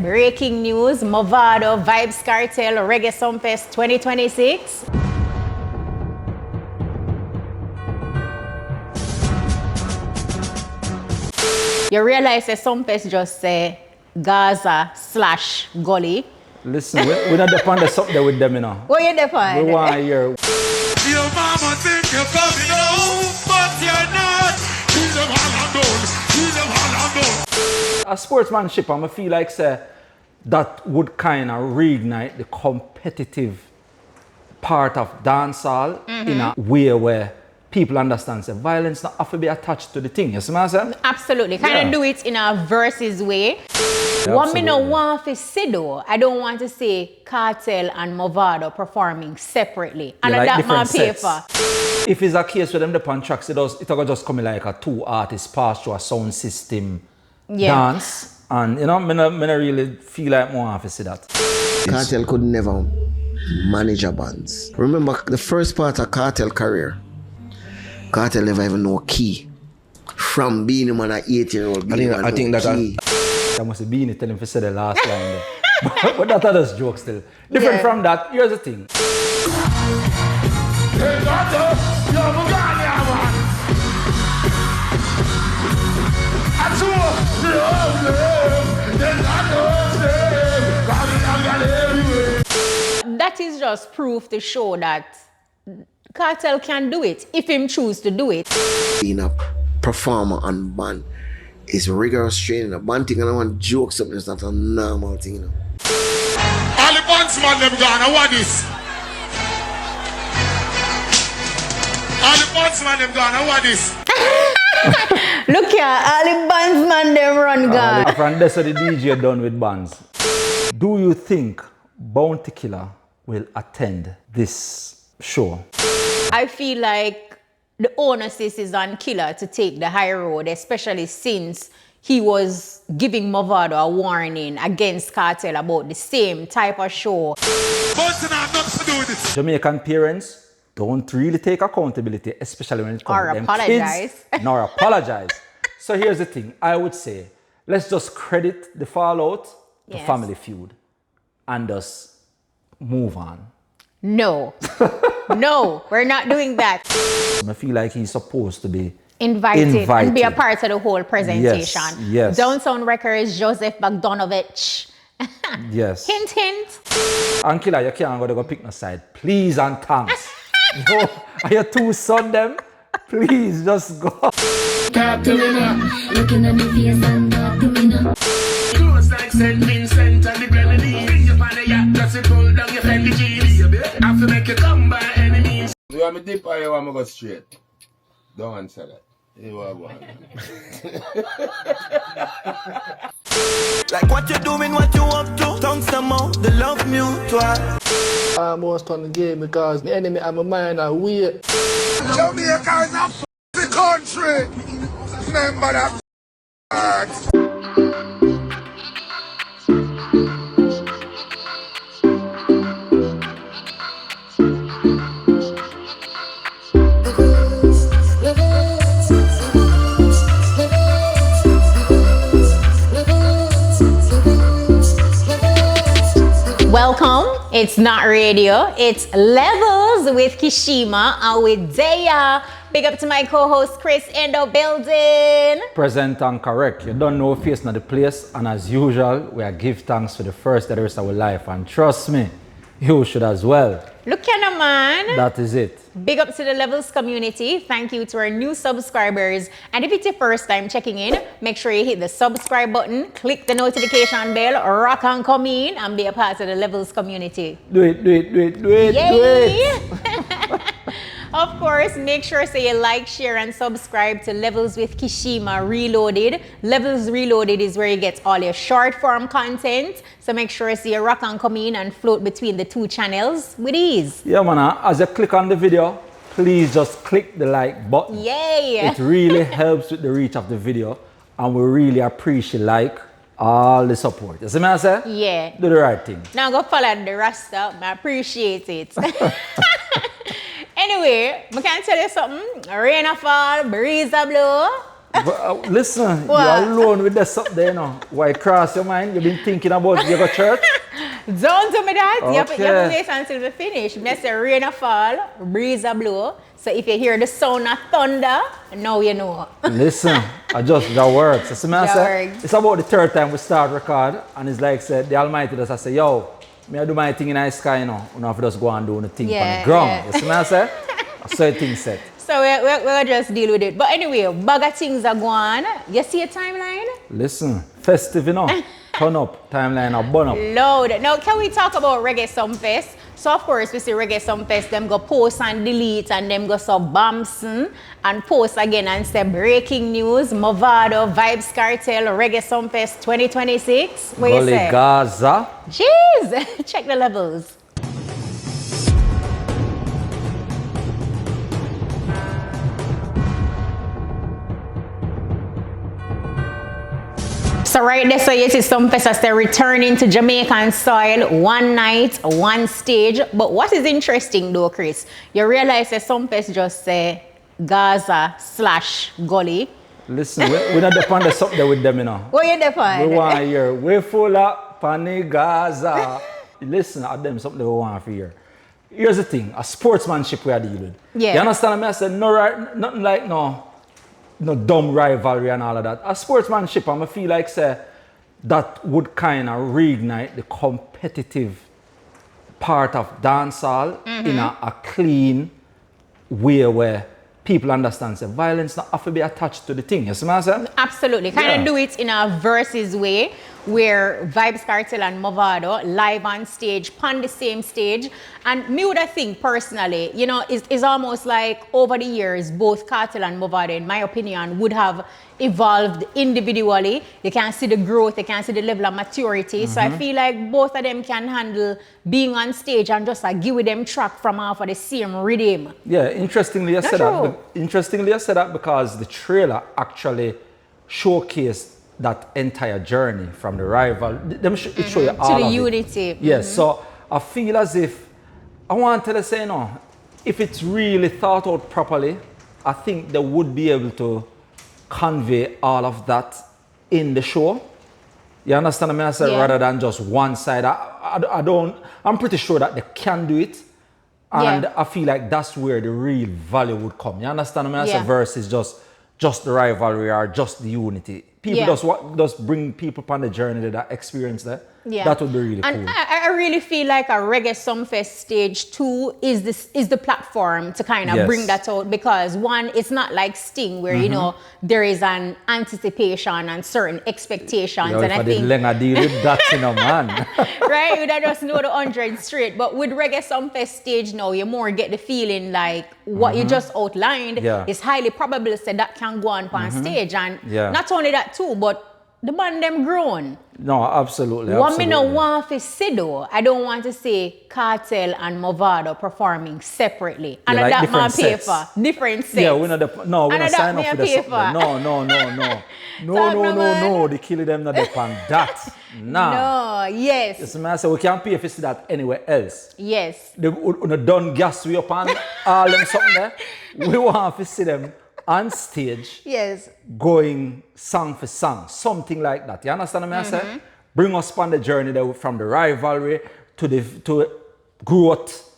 Breaking news, Mavado, Vybz Kartel, Reggae Sumfest 2026. You realize that Sumfest just say Gaza/Gully. Listen, we're not dependent something there with them, you know. What you depend? We want to hear. Your mama think you're coming home, but you're not. Kill them all and done. Kill them all and done. A sportsmanship, I feel like say, that would kind of reignite the competitive part of dancehall in a way where people understand that violence not have to be attached to the thing. You see what I'm saying? Absolutely. Kind of do it in a versus way. Yeah, what me no want to say though, I don't want to say Kartel and Mavado performing separately. And like that my different paper. If it's a case with them the tracks, it'll just come like a two artists pass through a sound system dance. And you know, I don't really feel like more have to see that. Kartel could never manage a band. Remember the first part of Kartel career, Kartel never even know a key. From being him on an 8-year-old. I think that I must have been it telling him to say the last line there. but that's just joke still. Different from that, here's the thing. That is just proof to show that Kartel can do it if him choose to do it. Being a performer and band is rigorous training. A band thing, I don't want jokes up, it's not a normal thing, you know. All the bands man them gone, what this? All the bands man them gone, what this? Look here, all the bands man them run gone. From this the DJ done with bands. Do you think Bounty Killer will attend this show? I feel like the onus is on Killer to take the high road, especially since he was giving Mavado a warning against Kartel about the same type of show. Bunton have nothing to do with it. Jamaican parents don't really take accountability, especially when it comes to them apologize. kids. Nor apologize. So here's the thing. I would say, let's just credit the fallout to Family Feud and just move on. No. No, we're not doing that. I feel like he's supposed to be Invited and be a part of the whole presentation. Yes. Downtown Records, Joseph Bogdanovich. Yes. Hint, hint. And Killer, you can't go pick no side. Please and thanks. No, are your two son them? Please just go. Talk to me now, looking at me face and talk to me now. Close like St. Vincent and the Grenadines. Bring you on the yacht, just to pull down your Fendi jeans. Have to make you come by any means. you want me dip or you want me go straight? Don't answer that. You are one. Like what you doing, what you up to? Tongues them out, the love mutual. I'm most on the game because the enemy have a mind and weird. Jamaica is a f***ing country. Remember that. Welcome. It's not radio, it's Levels with Kshema and with Daya. Big up to my co-host KRIS in the building. Present and correct. You don't know face not the place, and as usual, we are give thanks for the first and the rest of our life. And trust me, you should as well. Look at the man. That is it. Big up to the Levels community. Thank you to our new subscribers. And if it's your first time checking in, make sure you hit the subscribe button, click the notification bell, rock and come in and be a part of the Levels community. Do it. Yay! Of course, make sure you like, share, and subscribe to Levels with Kshema Reloaded. Levels Reloaded is where you get all your short form content. So make sure you rock and come in and float between the two channels with ease. Yeah, man. As you click on the video, please just click the like button. Yay! It really helps with the reach of the video, and we really appreciate all the support. You see me I say? Yeah. Do the right thing. Now go follow the Rasta. I appreciate it. Anyway, I can tell you something. Rain a fall, breeze a blow. But, listen, What? you're alone with this up there, you know. Why cross your mind? You've been thinking about you go church? Don't tell me that. You have to Okay. wait until we finish. Me say rain a fall, breeze a blow. So if you hear the sound of thunder, now you know. Listen, I just that works. You see me I That say? works. It's about the third time we start record, and it's like said the Almighty does I say, yo, me I do my thing in the sky, you know. You know, if you just go and do the thing on Yeah, the ground. yeah. You see me I say? So things set. So we'll just deal with it. But anyway, bag of things are going. You see a timeline? Listen, festive, you know. Turn up, timeline up, burn up. Load. Now, can we talk about Reggae Sumfest? So, of course, we see Reggae Sumfest, them go post and delete, and them go so bamson and post again and say breaking news, Mavado, Vybz Kartel, Reggae Sumfest 2026. What you Gully say? Gaza. Jeez, check the levels. So right there, so you see Sumfest as they're returning to Jamaican soil, one night, one stage. But what is interesting though, Chris, you realize that Sumfest just say Gaza/Gully. Listen, we're not depend on something with them, you know. What you define? We want to hear, we full up Pani Gaza. Listen at them, something we want to hear. Here's the thing, a sportsmanship we are dealing with. Yeah. You understand me? I said, no, right, nothing like no dumb rivalry and all of that. A sportsmanship, I feel like say, that would kind of reignite the competitive part of dancehall in a clean way where people understand say violence not have to be attached to the thing. You see what I'm saying? Absolutely. Kind Yeah. of do it in a versus way where Vybz Kartel and Mavado live on stage, on the same stage. And me would think personally, you know, it's almost like over the years, both Kartel and Mavado, in my opinion, would have evolved individually. You can see the growth, you can see the level of maturity. So I feel like both of them can handle being on stage and just give with them track from off of the same rhythm. Yeah, interestingly, I Not said true. that. Interestingly, I said that because the trailer actually showcased that entire journey from the rival. It show you all To the of it. unity. Yes, so I feel as if I want to say no. If it's really thought out properly, I think they would be able to convey all of that in the show. You understand me? I said Yeah. rather than just one side. I don't. I'm pretty sure that they can do it. And Yeah. I feel like that's where the real value would come. You understand me? I Yeah. say versus just the rivalry or just the unity. People Yeah. just bring people on the journey that experience that. Yeah. That would be really And cool. I really feel like a Reggae Sumfest stage 2 is the platform to kind of Yes. bring that out, because one, it's not like Sting where you know there is an anticipation and certain expectations, Yo, and if I I did think Lenga deal with that, you know, man. right, you don't just know the 100 straight. But with Reggae Sumfest stage now, you more get the feeling like what you just outlined Yeah. is highly probable that can go on stage, and Yeah. not only that too, but the band them grown. No, absolutely. What me no absolutely. want to say though, I don't want to say Kartel and Mavado performing separately. And like that man different pay sets. for different sets. Yeah, we're not no, we're And not that sign me up a for the pay something. for. No. Talk no man. No. The killing them not depend that. Nah. No, yes, Yes, man, so we can't pay if you see that anywhere else. yes. They would done gas we up on all them something there. We want to see them on stage Yes. going song for song, something like that. You understand what I say? Bring us on the journey there from the rivalry to growth,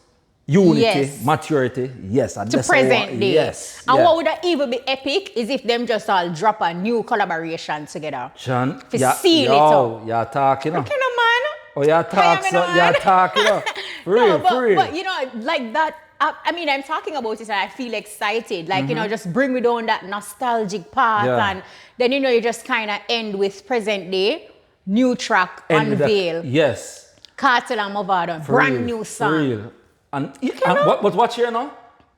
unity, Yes. maturity. Yes, and To that's what we want. present day. Yes. And yeah. what would that even be epic is if them just all drop a new collaboration together. John, To seal it up. you're talking, you know. Okay, no man. Oh, you're talking, no, man. you're talking, you know. For real, No, for real. but you know, like that. I mean, I'm talking about it and I feel excited. Like, you know, just bring me down that nostalgic path. Yeah. And then, you know, you just kind of end with present day, new track, And with unveil, yes. Kartel and Mavado, For brand real, new for song. real. And but watch here now.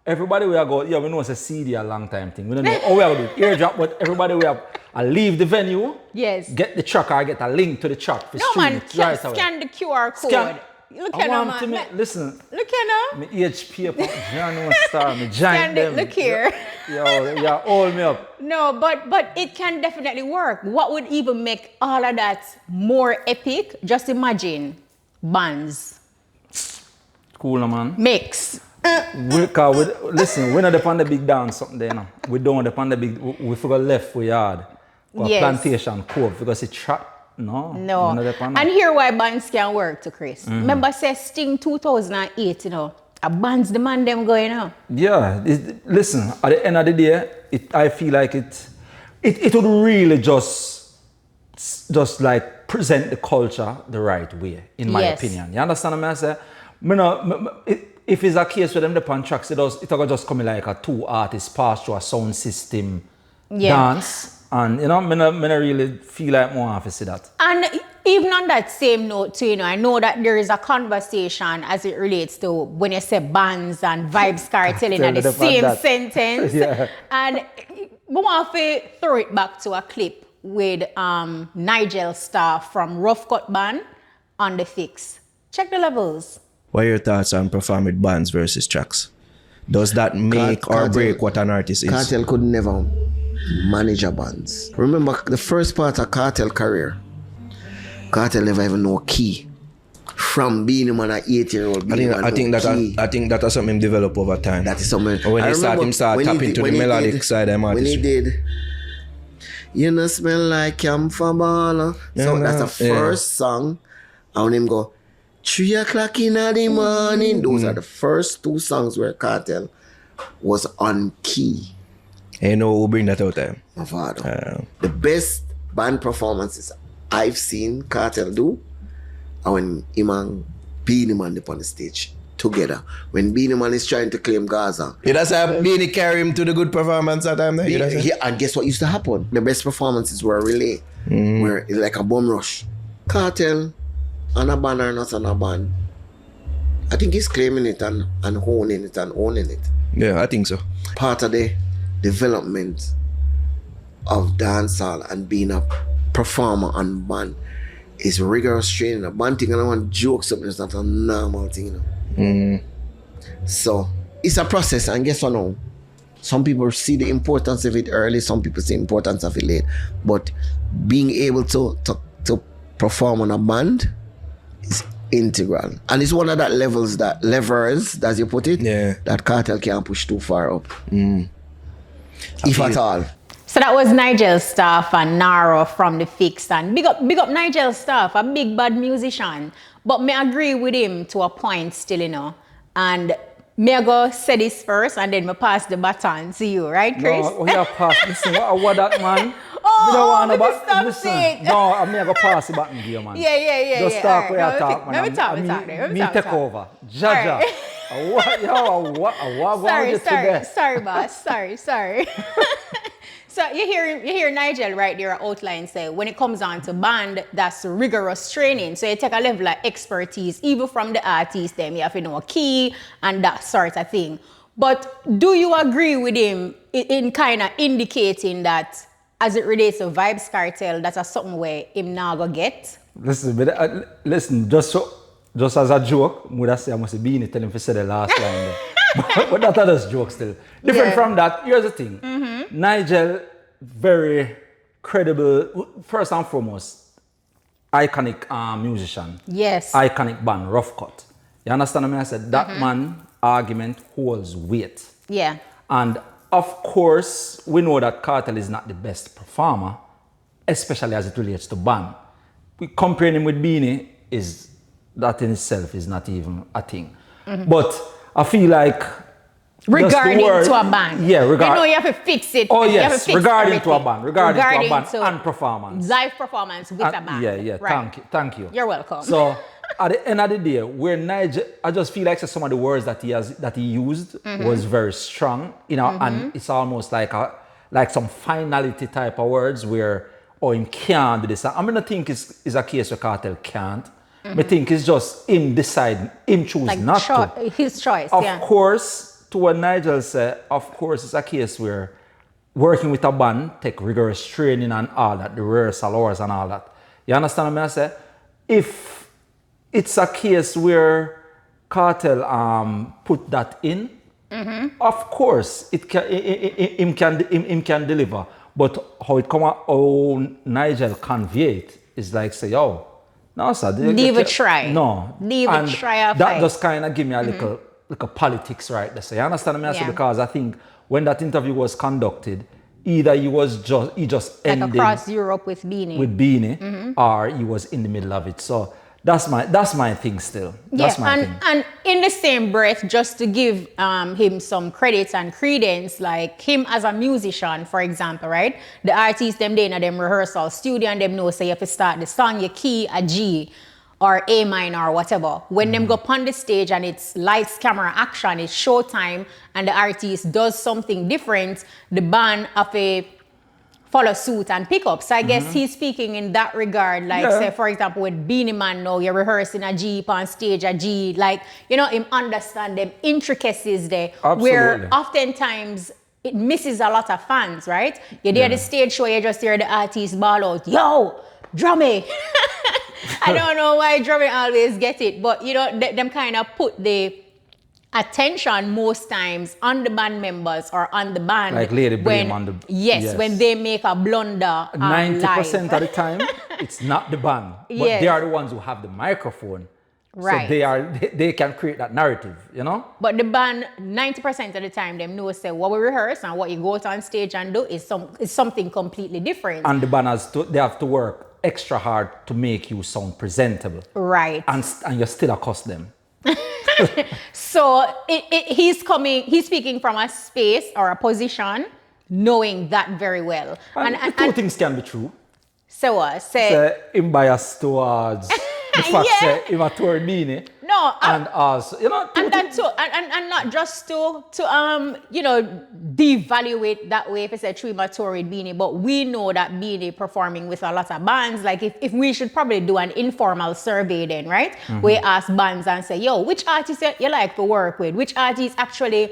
Everybody we are go, yeah, we know it's a CD a long time thing. We don't know how we are going to do it. Airdrop, but everybody we have leave the venue. Yes. Get the track or get a link to the track. For No, stream man, it right away. scan the QR code. Scan. Look I here now, want to man. listen, Look here now. me HP up, John Star, me Scan giant it. them. Look here. Yo, you hold me up. No, but it can definitely work. What would even make all of that more epic? Just imagine bands, Cool, no, man. mix. Listen, we're not upon the big dance something there now. We don't depend the big, we forgot left for yard. Or Yes. plantation cove because it trap. No. No. we're not upon that. And here why bands can work to Chris. Remember say Sting 2008, you know, a bands demand them going on. Yeah, listen, at the end of the day, I feel like it would really just like present the culture the right way, in my Yes. opinion. You understand what I say? If it's a case with them, the pan tracks, it will just come like a two artists pass through a sound system dance. And you know, I don't really feel like more have to see that. And even on that same note too, you know, I know that there is a conversation as it relates to when you say bands and Vybz Kartel in the same sentence. Yeah. And I want to throw it back to a clip with Nigel Starr from Rough Cut Band on the Fix. Check the levels. What are your thoughts on performing bands versus tracks? Does that make or break what an artist is? Kartel could never manage a bands. Remember the first part of Kartel career, Kartel never even know key. From being him an 8-year-old. I think that's something him develop over time. That is something. When he start tap into the melodic side of when he artistry. did, you know, smell like camphor baller. So that's the first song. And him go 3 o'clock in the morning. Those are the first 2 songs where Kartel was on key. You know who bring that out there? Mavado. The best band performances I've seen Kartel do are when him and Beenie Man up on the stage together. When Beenie Man is trying to claim Gaza. That's how Beenie carry him to the good performance at time there. And guess what used to happen? The best performances were a relay. Where it's like a bomb rush. Kartel and a band or not on a band. I think he's claiming it and owning it and owning it. Yeah, I think so. Part of the development of dancehall and being a performer on band is rigorous training. A band thing, I don't want jokes up, it's not a normal thing, you know. So it's a process, and guess what now? Some people see the importance of it early, some people see the importance of it late. But being able to perform on a band is integral. And it's one of that levels, as you put it, that Kartel can't push too far up. If at all. So that was Nigel Starr and Naro from the Fix. And big up Nigel Starr, a big bad musician. But me agree with him to a point still, you know. And me I go say this first and then me pass the baton to you, right, Chris? No, we have pass. Listen, what that man? Listen. No, I'm going to pass the button here, man. Yeah. Just talk where I talk, man. Let me talk. Me take over. Jaja. Sorry, boss. Sorry. So you hear Nigel right there outline say when it comes on to band, that's rigorous training. So you take a level of expertise, even from the artist, them you have to know a key and that sort of thing. But do you agree with him in kind of indicating that as it relates to Vybz Kartel, that's something where him now go get? Listen, just as a joke, would I say I must be in it, tell him to say the last line there. but that's just joke still. Different from that, here's the thing. Nigel, very credible, first and foremost, iconic musician. Yes. Iconic band, Rough Cut. You understand what I said? That man argument holds weight. Yeah. And of course, we know that Kartel is not the best performer, especially as it relates to band. We comparing him with Beenie that in itself is not even a thing. But I feel like regarding to a band. Yeah, you know you have to fix it. Oh you yes, have to fix regarding everything. to a band. Regarding to a band and performance. Live performance with a band. Yeah. Right. Thank you. You're welcome. So at the end of the day, where Nigel, I just feel like some of the words that he used was very strong, you know, and it's almost like some finality type of words where him can't do this. I mean, I think it's a case where Kartel can't. I think it's just him decide, him choose like not to. His choice, Of course, to what Nigel said, of course, it's a case where working with a band take rigorous training and all that, the rehearsal hours and all that. You understand what I say? If it's a case where Kartel put that in, of course, him can deliver. But how it come out, how Nigel convey it is like say, yo, no, sir. Leave a try. No. Leave a try. That just kind of give me a little politics right there. So you understand me? I say Yeah. because I think when that interview was conducted, either he just Like ended across Europe with Beanie. with Beanie, or he was in the middle of it. So that's my thing still. That's my thing. And in the same breath, just to give him some credits and credence, like him as a musician, for example, right? The artists, them, they in them rehearsal studio and them know, say, if you start the song, you key a G or A minor or whatever. When them go up on the stage and it's lights, camera, action, it's showtime, and the artist does something different, the band of a follow suit and pick up. So I guess he's speaking in that regard. Like, say, for example, with Beanie Man now, you're rehearsing a G on stage, a G. Like, you know, him understand them intricacies there. Absolutely. Where oftentimes it misses a lot of fans, right? You hear the stage show, you just hear the artist ball out, yo, drummy. I don't know why drumming always get it, but, you know, them kind of put the attention most times on the band members or on the band. Like Lady Blame on the... Yes, when they make a blunder 90% of the time, it's not the band. But they are the ones who have the microphone. Right. So they can create that narrative, you know? But the band, 90% of the time, them know, say, what we rehearse and what you go out on stage and do is something completely different. And the band they have to work extra hard to make you sound presentable. Right. And you still accost them. So he's speaking from a space or a position, knowing that very well. And the two things can be true. So what? Say him biased towards the fact that him a tour Beanie. No, and also, you know, and that too, and not just to you know, devaluate that way if it's a true tour with Beanie, but we know that Beanie performing with a lot of bands. Like if we should probably do an informal survey then, right? We ask bands and say, yo, which artists you like to work with? Which artists actually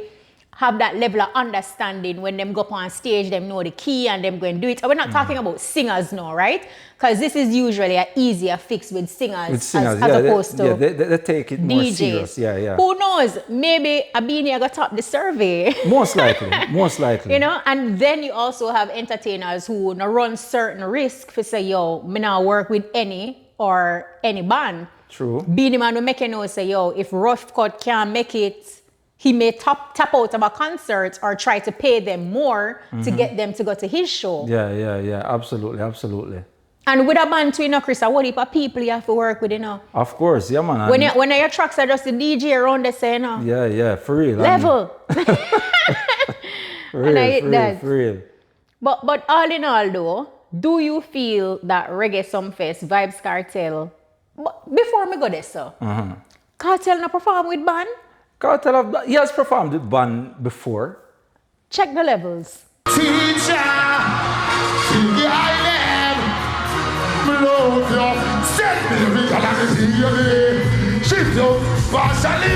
have that level of understanding when them go up on stage, them know the key and them go and do it. And we're not talking about singers now, right? Because this is usually an easier fix with singers, as opposed to they take it more serious. Yeah. Who knows? Maybe a Beanie got top the survey. Most likely. You know, and then you also have entertainers who run certain risk for say, yo, me not work with any band. True. Beanie Man will make you know, say, yo, if Rough Cut can't make it, he may tap out of a concert or try to pay them more to get them to go to his show. Yeah. Absolutely. And with a band too, you know, Chris, what heap of people you have to work with, you know? Of course, yeah, man. When your tracks are just the DJ around there, say, you know? Yeah, for real. Level. For real. But all in all, though, do you feel that Reggae Sumfest, Vybz Kartel, before me go there, sir, Kartel not perform with band? Kartel, he has performed with band before. Check the levels. Teacher, I am love you. Send me the calamity. Shift you partially.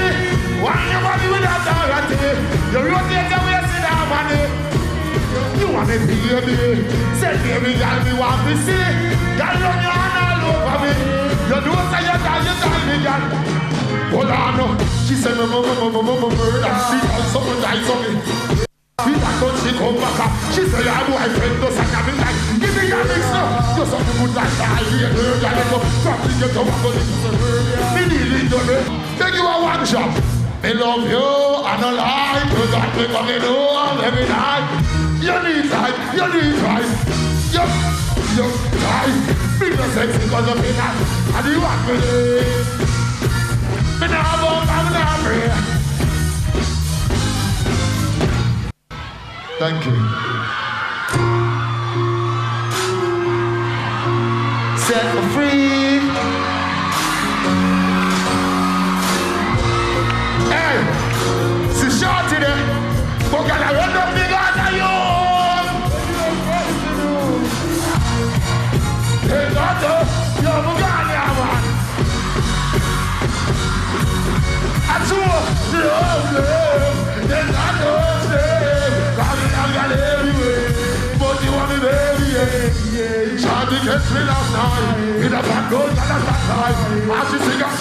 Why your body without authority? You rotate the waist in our money. You want to hear me? Send me every girl me want to see. Girl run your hand all over me. You know say you tell me, girl. Hold on, she said, murder. She also died for me. She come back. She said, your boyfriend does not have me like. Give me your mix now. You're something good like that. I hear her, I let go. Probably get to one body. Me need it, don't me. Take you a one shot. Me love you, and I like you. Got me coming home every night. You need right. You right. Be the sexy because of me now. And you want me. Thank you. Set me free. Hey, see short today. But can I run up the guys of you? Hey, daughter, you're my guy, man. I do love, then I love them. Calling out got everywhere, but you want me baby, yeah. Charlie catch me last night, in a back door, and a back side. As she sing up,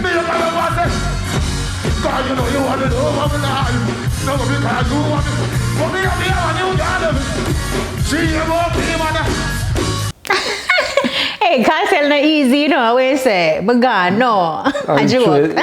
me a man of it. God, you know you want to know what I'm like. No, because you want me, but me up here and you got them. She won't be man. Hey, Kartel not easy, you know, I always say, but God, no, a joke.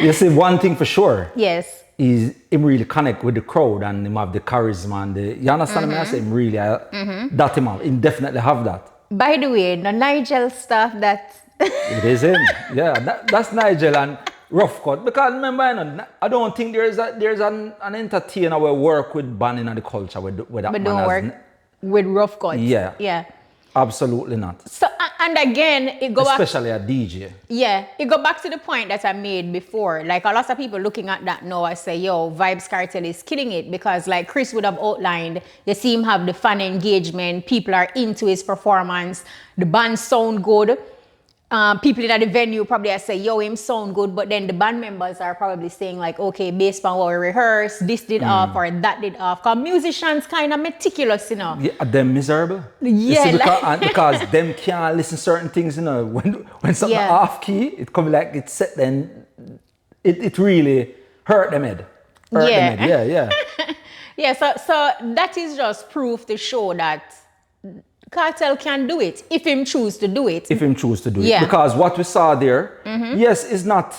You see, one thing for sure Yes. is him really connect with the crowd and him have the charisma and the, you understand me? I say him really, that him have, him definitely have that. By the way, the Nigel stuff that It is him. Yeah, that's Nigel and Rough Cut. Because remember, I don't think there's an entertainer who work with band in the culture with that but man don't has work with rough cuts. Yeah. Yeah. Absolutely not. So and again, it go back. Especially a DJ. Yeah, it go back to the point that I made before. Like a lot of people looking at that now, I say, yo, Vybz Kartel is killing it because like Chris would have outlined, you see him have the fan engagement, people are into his performance, the band sound good. People in the venue probably say, yo, him sound good, but then the band members are probably saying like, okay, based on what we rehearsed, this did off or that did off. Because musicians kind of meticulous, you know. Yeah, them miserable. Yeah, see, because them can't listen certain things, you know. When something off key, it come like it's set, then it really hurt them head. Yeah. Yeah, so that is just proof to show that Kartel can do it if him choose to do it. If him choose to do Yeah. it. Because what we saw there, yes, is not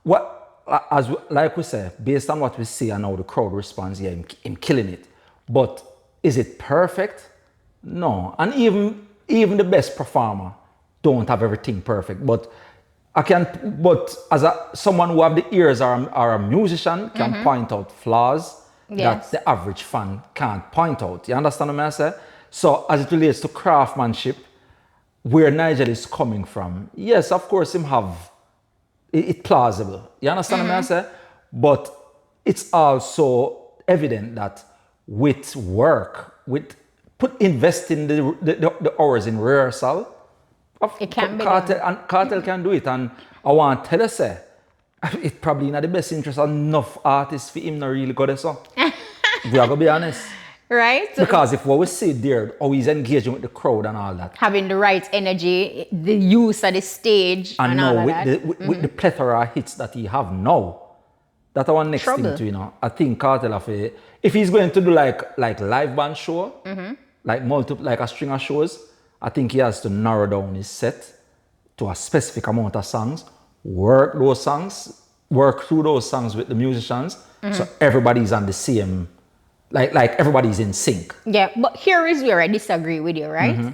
what, as like we say, based on what we see and how the crowd responds, yeah, him killing it. But is it perfect? No. And even the best performer don't have everything perfect. But as someone who have the ears or a musician can point out flaws that the average fan can't point out. You understand what I say? So as it relates to craftsmanship, where Nigel is coming from, yes, of course, him have it plausible. You understand what I say? But it's also evident that with work, investing the hours in rehearsal, it can be done. Kartel can do it. And I want to tell you, say, it's probably not the best interest of enough artists for him not really go there. So we are going to be honest. Right? Because if what we see there, how he's engaging with the crowd and all that. Having the right energy, the use of the stage and all now of that. with the plethora of hits that he have now, that's our next thing to, you know. I think Kartel, if he's going to do like live band show, like a string of shows, I think he has to narrow down his set to a specific amount of songs, work through those songs with the musicians, so everybody's on the same. Like everybody's in sync. Yeah, but here is where I disagree with you, right?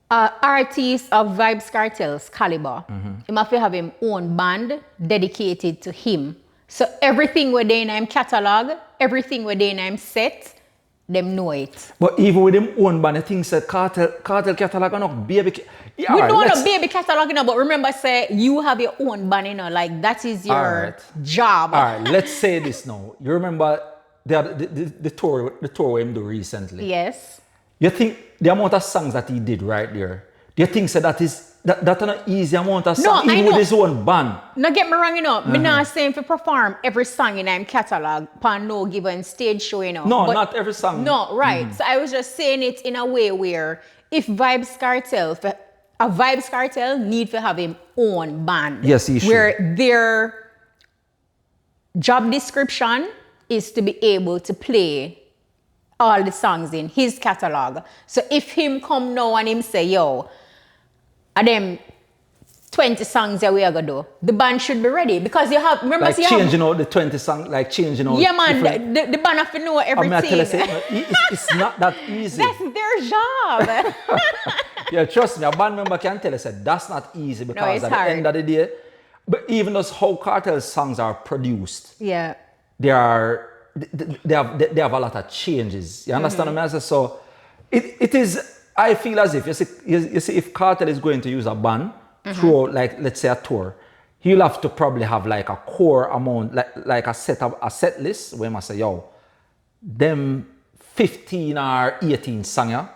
Artist of Vybz Kartel's caliber, he must have his own band dedicated to him. So everything within him catalog, everything within him set, them know it. But even with him own band, I think that Kartel catalog are not baby. Yeah, we don't know baby catalog, you know, but remember, say you have your own band, you know, like that is your job. All right, let's say this now. You remember the tour him do recently. Yes. You think the amount of songs that he did right there, do you think that's an easy amount of songs, even with his own band? Now get me wrong, you know, me not saying to perform every song in him catalog on no given stage show, you know. No, not every song. No, right. So I was just saying it in a way where if Vybz Kartel need to have his own band. Yes, he should. Where their job description is to be able to play all the songs in his catalog. So if him come now and him say, yo, them 20 songs that we are gonna do, the band should be ready because you have, remember, like changing out the 20 songs, like changing out. Yeah, man, the band have to know everything. It's not that easy. That's their job. Yeah, trust me, a band member can tell us that that's not easy because at the end of the day, but even as how Kartel's songs are produced, yeah, they have a lot of changes. You understand what I mean? So it is, I feel as if, you see if Kartel is going to use a band through, like, let's say a tour, he'll have to probably have like a core amount, like a set list where he must say, yo, them 15 or 18 songs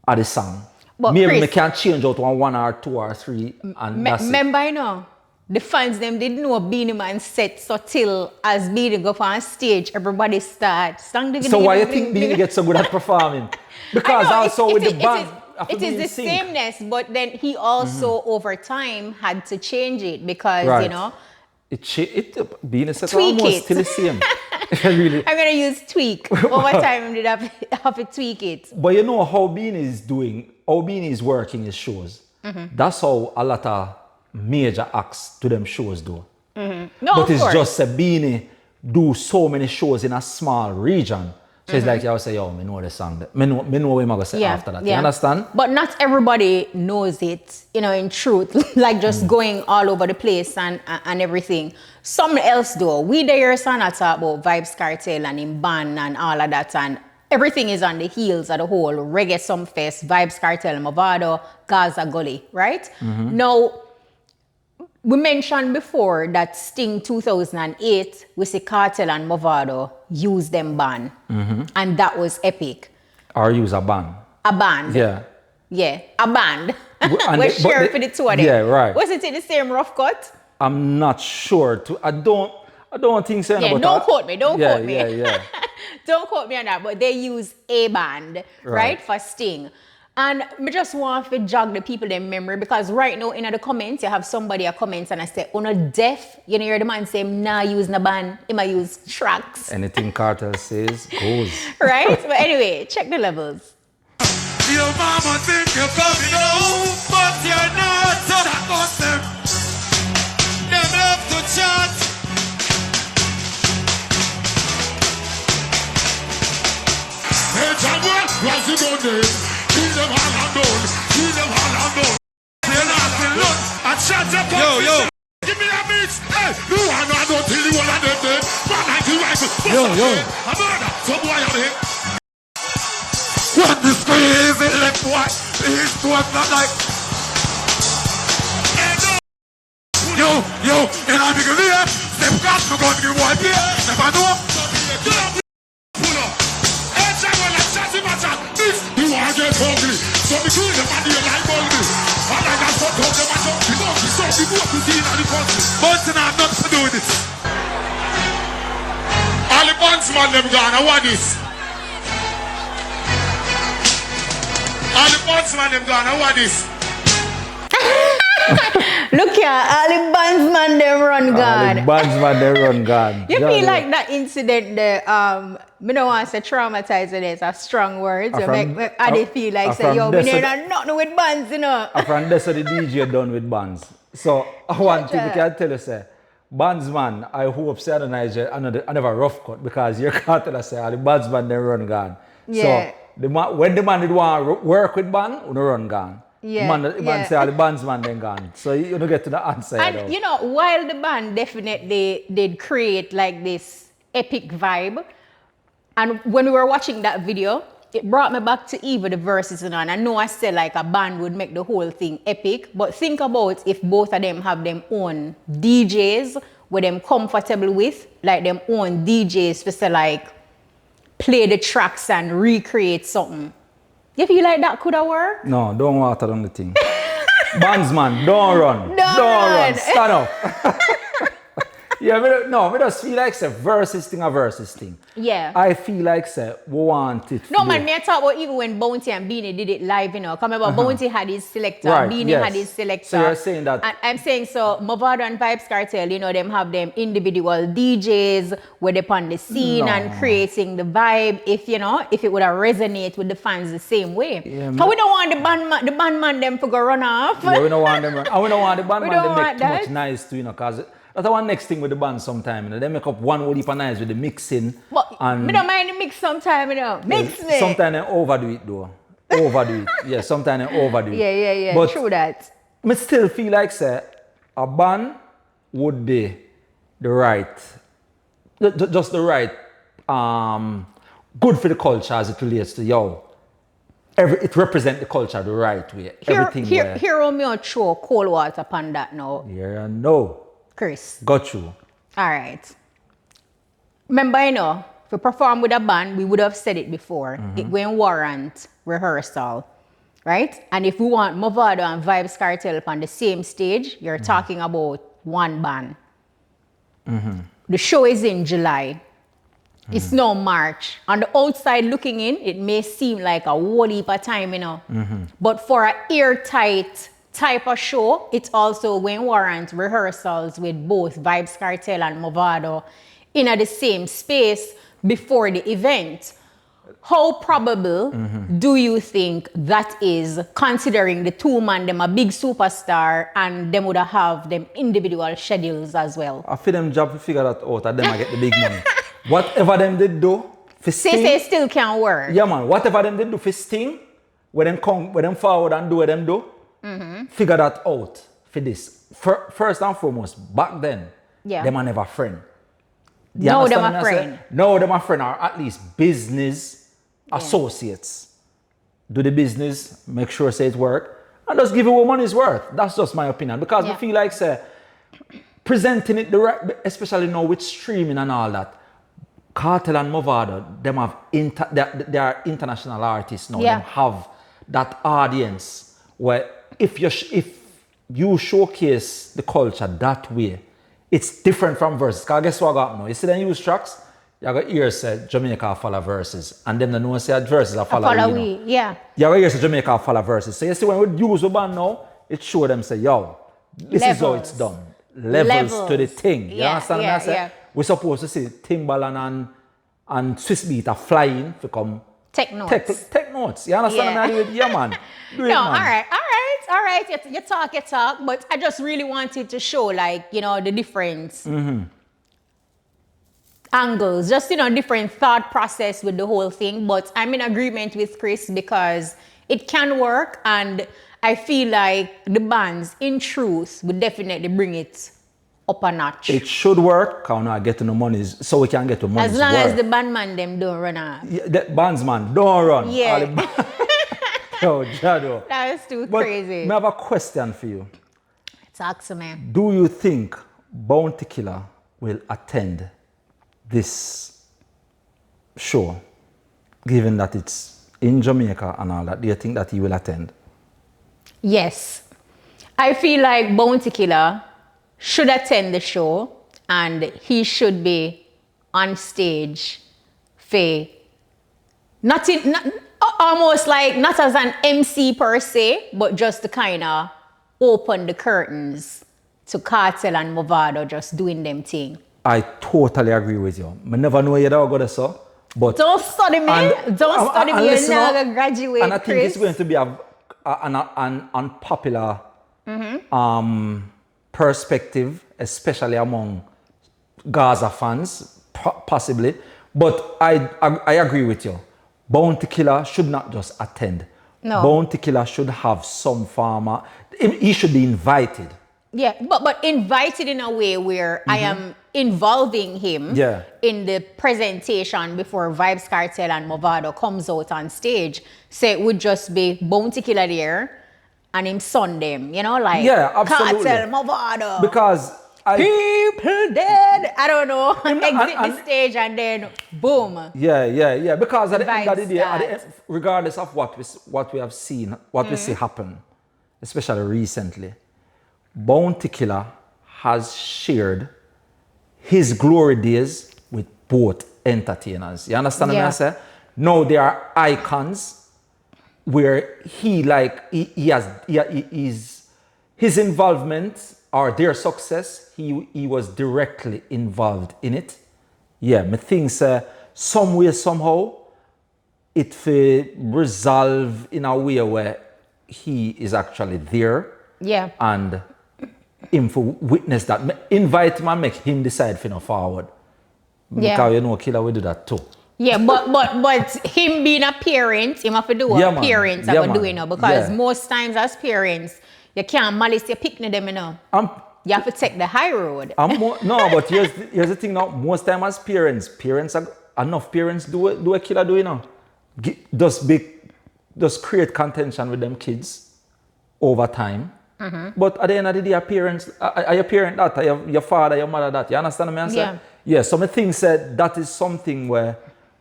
are the song. But maybe Chris, we can't change out one or two or three and that's remember, you know, the fans them didn't know Beanie Man set so till as Beanie go on stage, everybody starts. So why you think Beanie gets so good at performing? Because also with the band, it is the sameness, but then he also over time had to change it because you know Beanie set almost still the same. Really. I'm gonna use tweak. Over time I did have to tweak it. But you know how Beanie is doing, how Beanie is working his shows. That's how a lot of major acts to them shows do. No, but of it's course. just a Beanie do so many shows in a small region. So it's like you say, yo, me know the song. Me know what I'm going to say after that. You understand? But not everybody knows it, in truth, like just going all over the place and everything. Some else do. We there son I talk about Vybz Kartel and him band and all of that, and everything is on the heels of the whole reggae Sumfest, Vybz Kartel Mavado, Gaza Gully, right? Now, we mentioned before that Sting 2008, we see Kartel and Mavado use them band. And that was epic. Or use a band. A band. Yeah. Yeah, a band. And We're they- but sharing they- for the two of them. Yeah, right. Wasn't it the same rough cut? I'm not sure. I don't think so. Yeah, but don't quote me. Don't quote me. Yeah. Don't quote me on that. But they use a band, right, for Sting. And I just want to jog the people in memory, because right now in the comments, you have somebody a comment and I say, oh no, deaf. You hear the man say, nah, use no band. He might use tracks. Anything Kartel says goes. Right? But anyway, check the levels. Your mama think you're coming home, but you're not. That was them. Them love to chat. Hey, Jaguar, what's it on there? Kill them all and done. Kill them all and done. They're not in luck. And shut up. Yo. Give me a mix. Hey, you are not don't tell you what I did there. 190 rifle. Yo. A murder. Some boy out here. What this crazy left boy? He's doing not like. Hey, no. Yo, and I'm big here. Them got no gun give one here. Never know. Get up. Pull up. Hey, Jaguar, let's chat him at this. You are just hungry. So be cool, the body of life only. I like that fuck up the match up. You know, so be good to see in the country. But I'm not for doing this. All the bonds man them gone. I want this. All the bonds man them gone. I want this. Look here, all the bandsman them run gone. The bandsman, they run gone. You feel like that incident there, me don't want to say traumatizing, it's a strong word. So I did feel like say, yo, we need nothing with bands, From this the DJ done with bands. So one thing we can tell you, say, bandsman, I hope say the Niger another rough cut, because your Kartel say all the bandsman they run gone. Yeah. So when the man did want to work with band, we run gone. Yeah, The man say all the bandsman then gone. So you don't get to the answer. And while the band definitely did create like this epic vibe, and when we were watching that video, it brought me back to even the verses and I know I said like a band would make the whole thing epic, but think about if both of them have them own DJs where them comfortable with, like them own DJs for say like play the tracks and recreate something. You feel like that could have worked? No, don't water on the thing. Bandsman, don't run. Don't run. Stand up. Yeah, we just feel like it's a versus thing. Yeah. I feel like we want it. No, man, me I talk about even when Bounty and Beanie did it live, Come remember, Bounty had his selector, Right, Beanie yes. had his selector. So you're saying that... And I'm saying, so Mavado and Vybz Kartel, them have them individual DJs where they on the scene and creating the vibe, if it would have resonate with the fans the same way. Yeah, But we don't want the bandman them to go run off. Yeah, we don't want them. And we don't want the bandman don't to make want too that. much noise too, because that's the one next thing with the band sometime. They make up one whole heap of noise with the mixing. But and me don't mind the mix sometime, Mix me. sometimes they overdo it though. Overdo it. Yeah, sometimes they overdo it. Yeah. But True that. I still feel like say a band would be the right, just the right, good for the culture as it relates to it represents the culture the right way. Everything Here me throw cold water upon that now. Yeah, no. KRIS. Got you. All right. Remember, if we perform with a band, we would have said it before. It won't warrant rehearsal, right? And if we want Mavado and Vybz Kartel on the same stage, you're talking about one band. The show is in July. It's now March. On the outside looking in, it may seem like a whole heap of time, But for an airtight type of show, it also will warrant rehearsals with both Vybz Kartel and Mavado in the same space before the event. how probable do you think that is, considering the two man them a big superstar and them would have them individual schedules as well? I feel them job to figure that out and them I get the big money. Whatever them did do, for Sting, Say still can work. yeah man, whatever them did do for Sting, when them forward and do what them do, figure that out for this. First and foremost, back then, them are never friend. You No, them understand a what I say? friend. No, them a friend, or at least business associates. Do the business, make sure say it work, and just give it what money's worth. That's just my opinion. Because I feel like say, presenting it the right, especially now with streaming and all that, KARTEL and Mavado, them have they are international artists now. Yeah. Them have that audience where if you showcase the culture that way, it's different from verses. Because guess what I got now? You see them use tracks, you got hear say Jamaica follow verses, and then the know say verses are follow we. Yeah. You got hear say Jamaica follow verses. So you see when we use the band now, it show them say, yo, this is how it's done. Levels to the thing. You understand what I say? Yeah. We're supposed to see Timbaland and Swiss Beat are flying to come Take notes. take notes. You understand what I mean? Yeah, man. Do it, No, man. all right. You talk. But I just really wanted to show, like, you know, the different angles, just, you know, different thought process with the whole thing. But I'm in agreement with KRIS because it can work, and I feel like the bands, in truth, would definitely bring it up a notch. It should work. Can I get to the money so we can get to money. As long as the bandman them don't run off. Yeah, the bandsman don't run. Yeah. All the Yo, Jado. That is too But crazy. I have a question for you. Talk to me. Do you think Bounty Killer will attend this show, given that it's in Jamaica and all that? Do you think that he will attend? Yes. I feel like Bounty Killer should attend the show, and he should be on stage for almost like not as an MC per se, but just to kind of open the curtains to KARTEL and Mavado just doing them thing. I totally agree with you. I never know you're going to so, but Don't study me. Don't study me. You're not going to graduate, and I think KRIS. it's going to be an unpopular perspective, especially among Gaza fans, possibly. But I agree with you. Bounty Killer should not just attend. No. Bounty Killer should have some farmer. He should be invited. Yeah, but invited in a way where I am involving him in the presentation before Vybz Kartel and Mavado comes out on stage. So it would just be Bounty Killer there and him son them, you know, like absolutely. KARTEL, Mavado. Because people dead. I don't know. Exit the stage and then boom. Yeah. Because at the end of the day, Vibes regardless of what we have seen, what we see happen, especially recently, Bounty Killer has shared his glory days with both entertainers. You understand what I say? Now there are icons where his involvement or their success, he was directly involved in it. Yeah, me think some way, somehow, it will resolve in a way where he is actually there. Yeah. And him for witness that. Invite him and make him decide for no forward. Yeah. Because you know Killer will do that too. Yeah, but him being a parent, him have to do what parents are doing now. Because most times as parents, you can't malice your picnic them, you know. You have to take the high road. No, but here's the thing now. Most time as parents enough parents do a Killer do, you know. Just create contention with them kids over time. But at the end of the day, your parents, are your parent that, are your father, your mother that. You understand what I'm saying? Yeah, so my thing said that is something where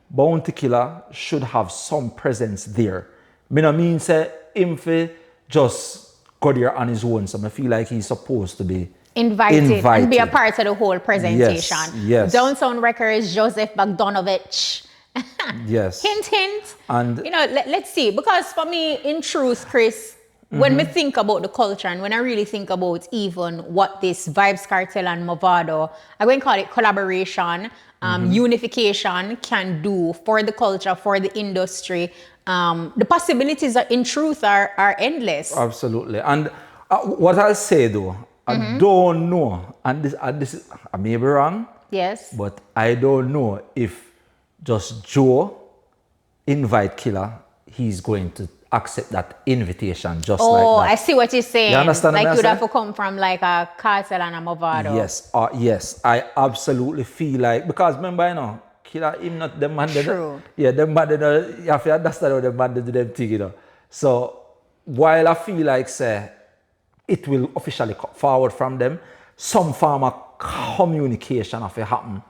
Bounty Killer should have some presence there. I mean say him for just go there on his own. So I feel like he's supposed to be invited and be a part of the whole presentation. Yes. Downtown Records, Joseph Bogdanovich. Yes. Hint. And you know, let's see. Because for me, in truth, KRIS, when we think about the culture and when I really think about even what this Vybz Kartel and Mavado, I'm going to call it collaboration, unification can do for the culture, for the industry, the possibilities in truth are endless. Absolutely. And what I'll say though, I don't know, and this I may be wrong, Yes. but I don't know if just Joe invite Killer, he's going to accept that invitation just like that. Oh, I see what you're saying. You understand what Like I'm you'd have saying? to come from like a Kartel and a Mavado. Yes, yes, I absolutely feel like, because remember, you know, Killer, him not the man that, True. yeah, the man that, you have to understand how the man that do them thing, you know. So, while I feel like, say, it will officially come forward from them, some form of communication have to happen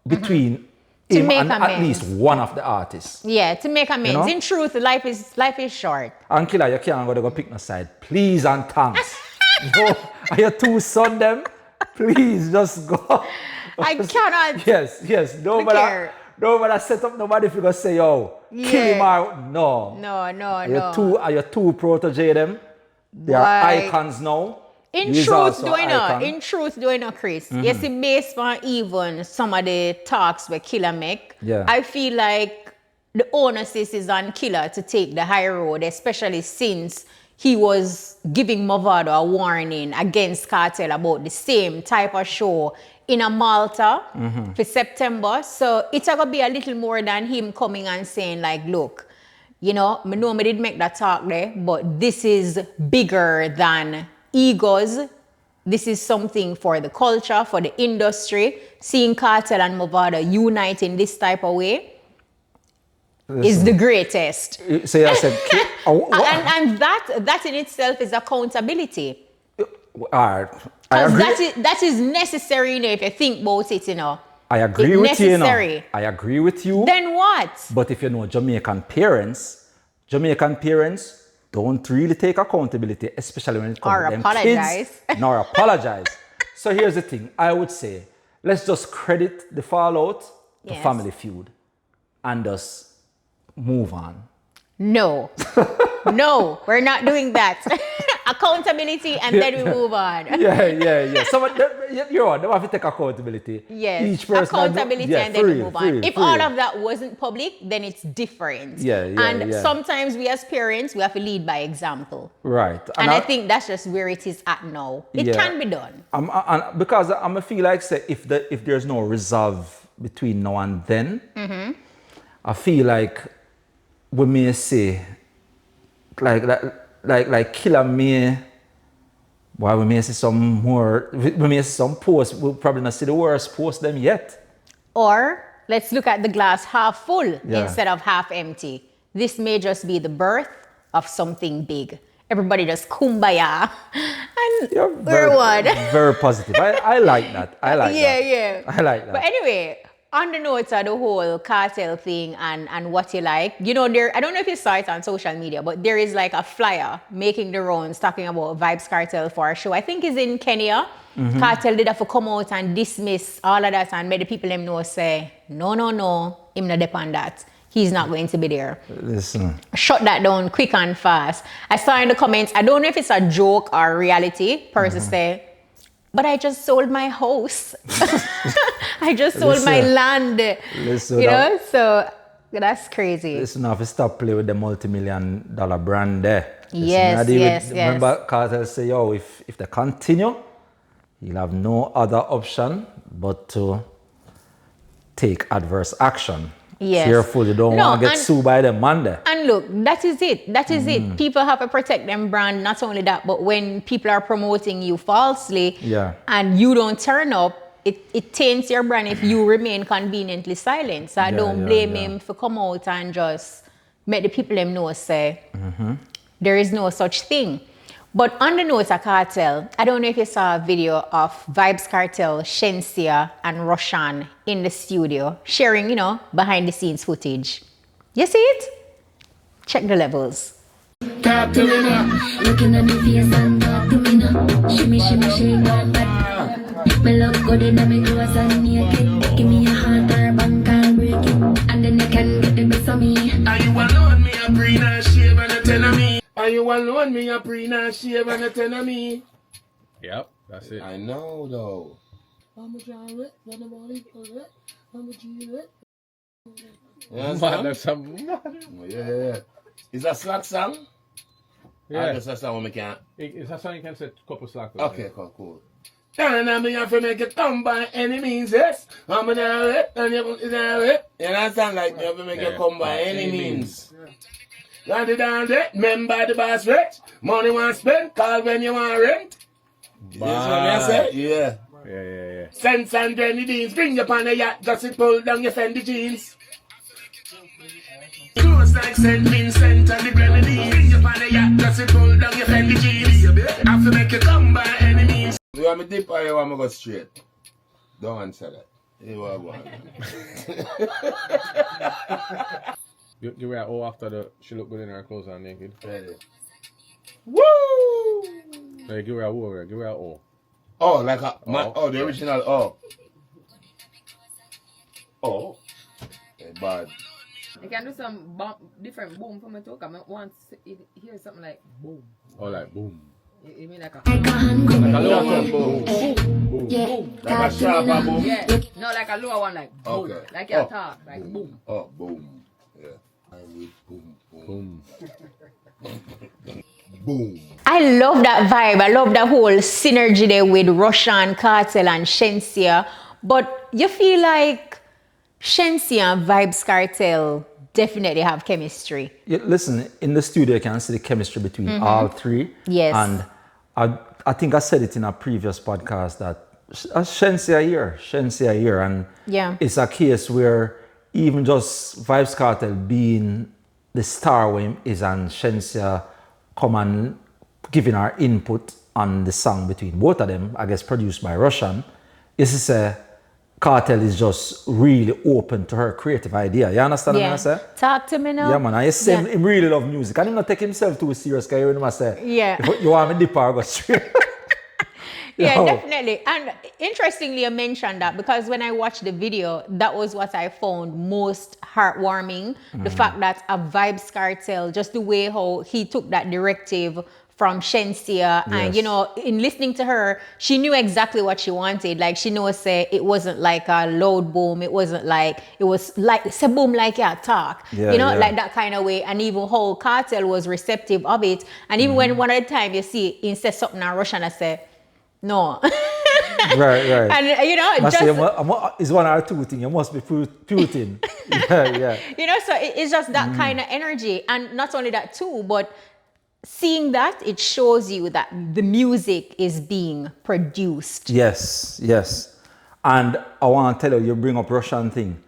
between To him make and at amends. least one of the artists. Yeah, to make amends. You know? In truth, life is short. And Killer, you can't go pick no side. Please and thanks. No, are your two son them? Please just go. I cannot. Yes. care. Nobody set up nobody if you go say, yo, kill him out. No. No. Your two protege them. They are Why? icons now. In He is truth, also doing icon. Chris. Yes, based on even some of the talks where Killer make, Yeah. I feel like the onus is on Killer to take the high road, especially since he was giving Mavado a warning against Kartel about the same type of show in a Malta for September. So it's going to be a little more than him coming and saying like, look, you know me did make that talk there, but this is bigger than egos. This is something for the culture, for the industry. Seeing Kartel and Mavado unite in this type of way is the greatest. So you said, And that in itself is accountability. all right. I Because agree. that is necessary, you know, if you think about it, you know. I agree It's with you, you know. necessary. I agree with you. Then what? But if you know Jamaican parents don't really take accountability, especially when it comes Or to them apologize. kids. Nor apologize. So here's the thing. I would say, let's just credit the fallout to Yes. Family Feud and just move on. No. No, we're not doing that. Accountability and then we move on. Yeah. You're right. They have to take accountability. Yes, Each person accountability and then we move on. If free. all of that wasn't public, then it's different. And sometimes we as parents, we have to lead by example. Right. And I think that's just where it is at now. It can be done. Because I feel like, say, if there's no resolve between now and then, I feel like we may say, like Killer may, well, we may see some posts, we'll probably not see the worst post them yet. Or let's look at the glass half full Yeah. instead of half empty. This may just be the birth of something big. Everybody just kumbaya. And we're one. Very positive. I like that. I like that. Yeah. I like that. But anyway, on the notes of the whole cartel thing and what you like, you know, I don't know if you saw it on social media, but there is like a flyer making the rounds talking about Vybz Kartel for a show. I think it's in Kenya. Kartel did have to come out and dismiss all of that and made the people them know, say, no, him not depend that. He's not going to be there. Listen. Shut that down quick and fast. I saw in the comments, I don't know if it's a joke or reality, person say, but I just sold my house. I just sold my land. Listen, you know, so that's crazy. Listen, now if you stop playing with the multi-million-dollar brand there. Yes. Remember, Cartel say, yo, if they continue, he'll have no other option but to take adverse action. Yes. Careful, you don't want to get sued by them Monday. And look, that is it. That is it. People have to protect them brand. Not only that, but when people are promoting you falsely and you don't turn up, it taints your brand if you remain conveniently silent. So I don't blame him for come out and just make the people them know, say, there is no such thing. But on the note of Kartel, I don't know if you saw a video of Vybz Kartel, Shensia, and Roshan in the studio sharing, you know, behind the scenes footage. You see it? Check the levels. Looking at me face and talk to me now. Shimmy, shake that back. Me look good in me clothes and naked. Give me a heart or bank and break it. And then you can get the best of me. Are you alone? Me a breathe and shave and you tell me. Why you alone? Me a pre and shave and a ten of me. Yep, that's it. I know though. Man, that's some. Yeah. Is that slack song? Yeah. That's a song we can. It's a song you can set a couple slack. Okay, cool. And I'm have to make it come by any means, yes. I'm gonna have it, and you're gonna have it. You understand? Like, you have to make it come by any means. Got it down there, remember the boss rich. Money want spend, call when you want rent. That's what I say? Yeah. Sense and grenadines, bring you on the yacht, just to pull down your Fendi jeans. Close like St. Vincent and the grenadines, bring you on the yacht, just to pull down your Fendi jeans. Have to make it come by any means. You want me deep or you want me go straight? Don't answer that. You want one. You wear O after she look good in her clothes and naked. Ready. Woo! Like, give her a O. Give her a O. Oh, like the original O. Oh. Bad. You can do some different boom for me too. I want to hear something like boom. Oh, like boom. You mean like a lower one, boom. Like a sharper boom. Yeah. No, like a lower one, like boom. Okay. Like your talk, like boom. Oh, boom. Yeah. I need boom. Boom. I love that vibe. I love that whole synergy there with Russian, Kartel, and Shensia. But you feel like Shensia and Vybz Kartel definitely have chemistry. Yeah, listen, in the studio, you can see the chemistry between all three. Yes. And I think I said it in a previous podcast that Shensia here. And it's a case where even just Vybz Kartel being the star when is and Shensia come and giving our input on the song between both of them, I guess produced by Russian. This is a Kartel is just really open to her creative idea. You understand what I say? Talk to me now. Yeah, man. I say he really love music. And he not take himself too serious because you know what I say. Yeah. If you want me dip or go straight. Yeah, definitely. And interestingly, you mentioned that because when I watched the video, that was what I found most heartwarming. The fact that a Vybz Kartel, just the way how he took that directive from Shensia and you know, in listening to her, she knew exactly what she wanted. Like she knows it wasn't like a loud boom, it wasn't like it was like it's a boom like talk. You know, like that kind of way. And even how Kartel was receptive of it. And even when one at a time you see he says something in Russian, I say, no. Right. And you know, it's one or two things. You must be Putin. yeah. You know, so it's just that kind of energy. And not only that too, but seeing that, it shows you that the music is being produced. Yes. And I want to tell you bring up Russian thing.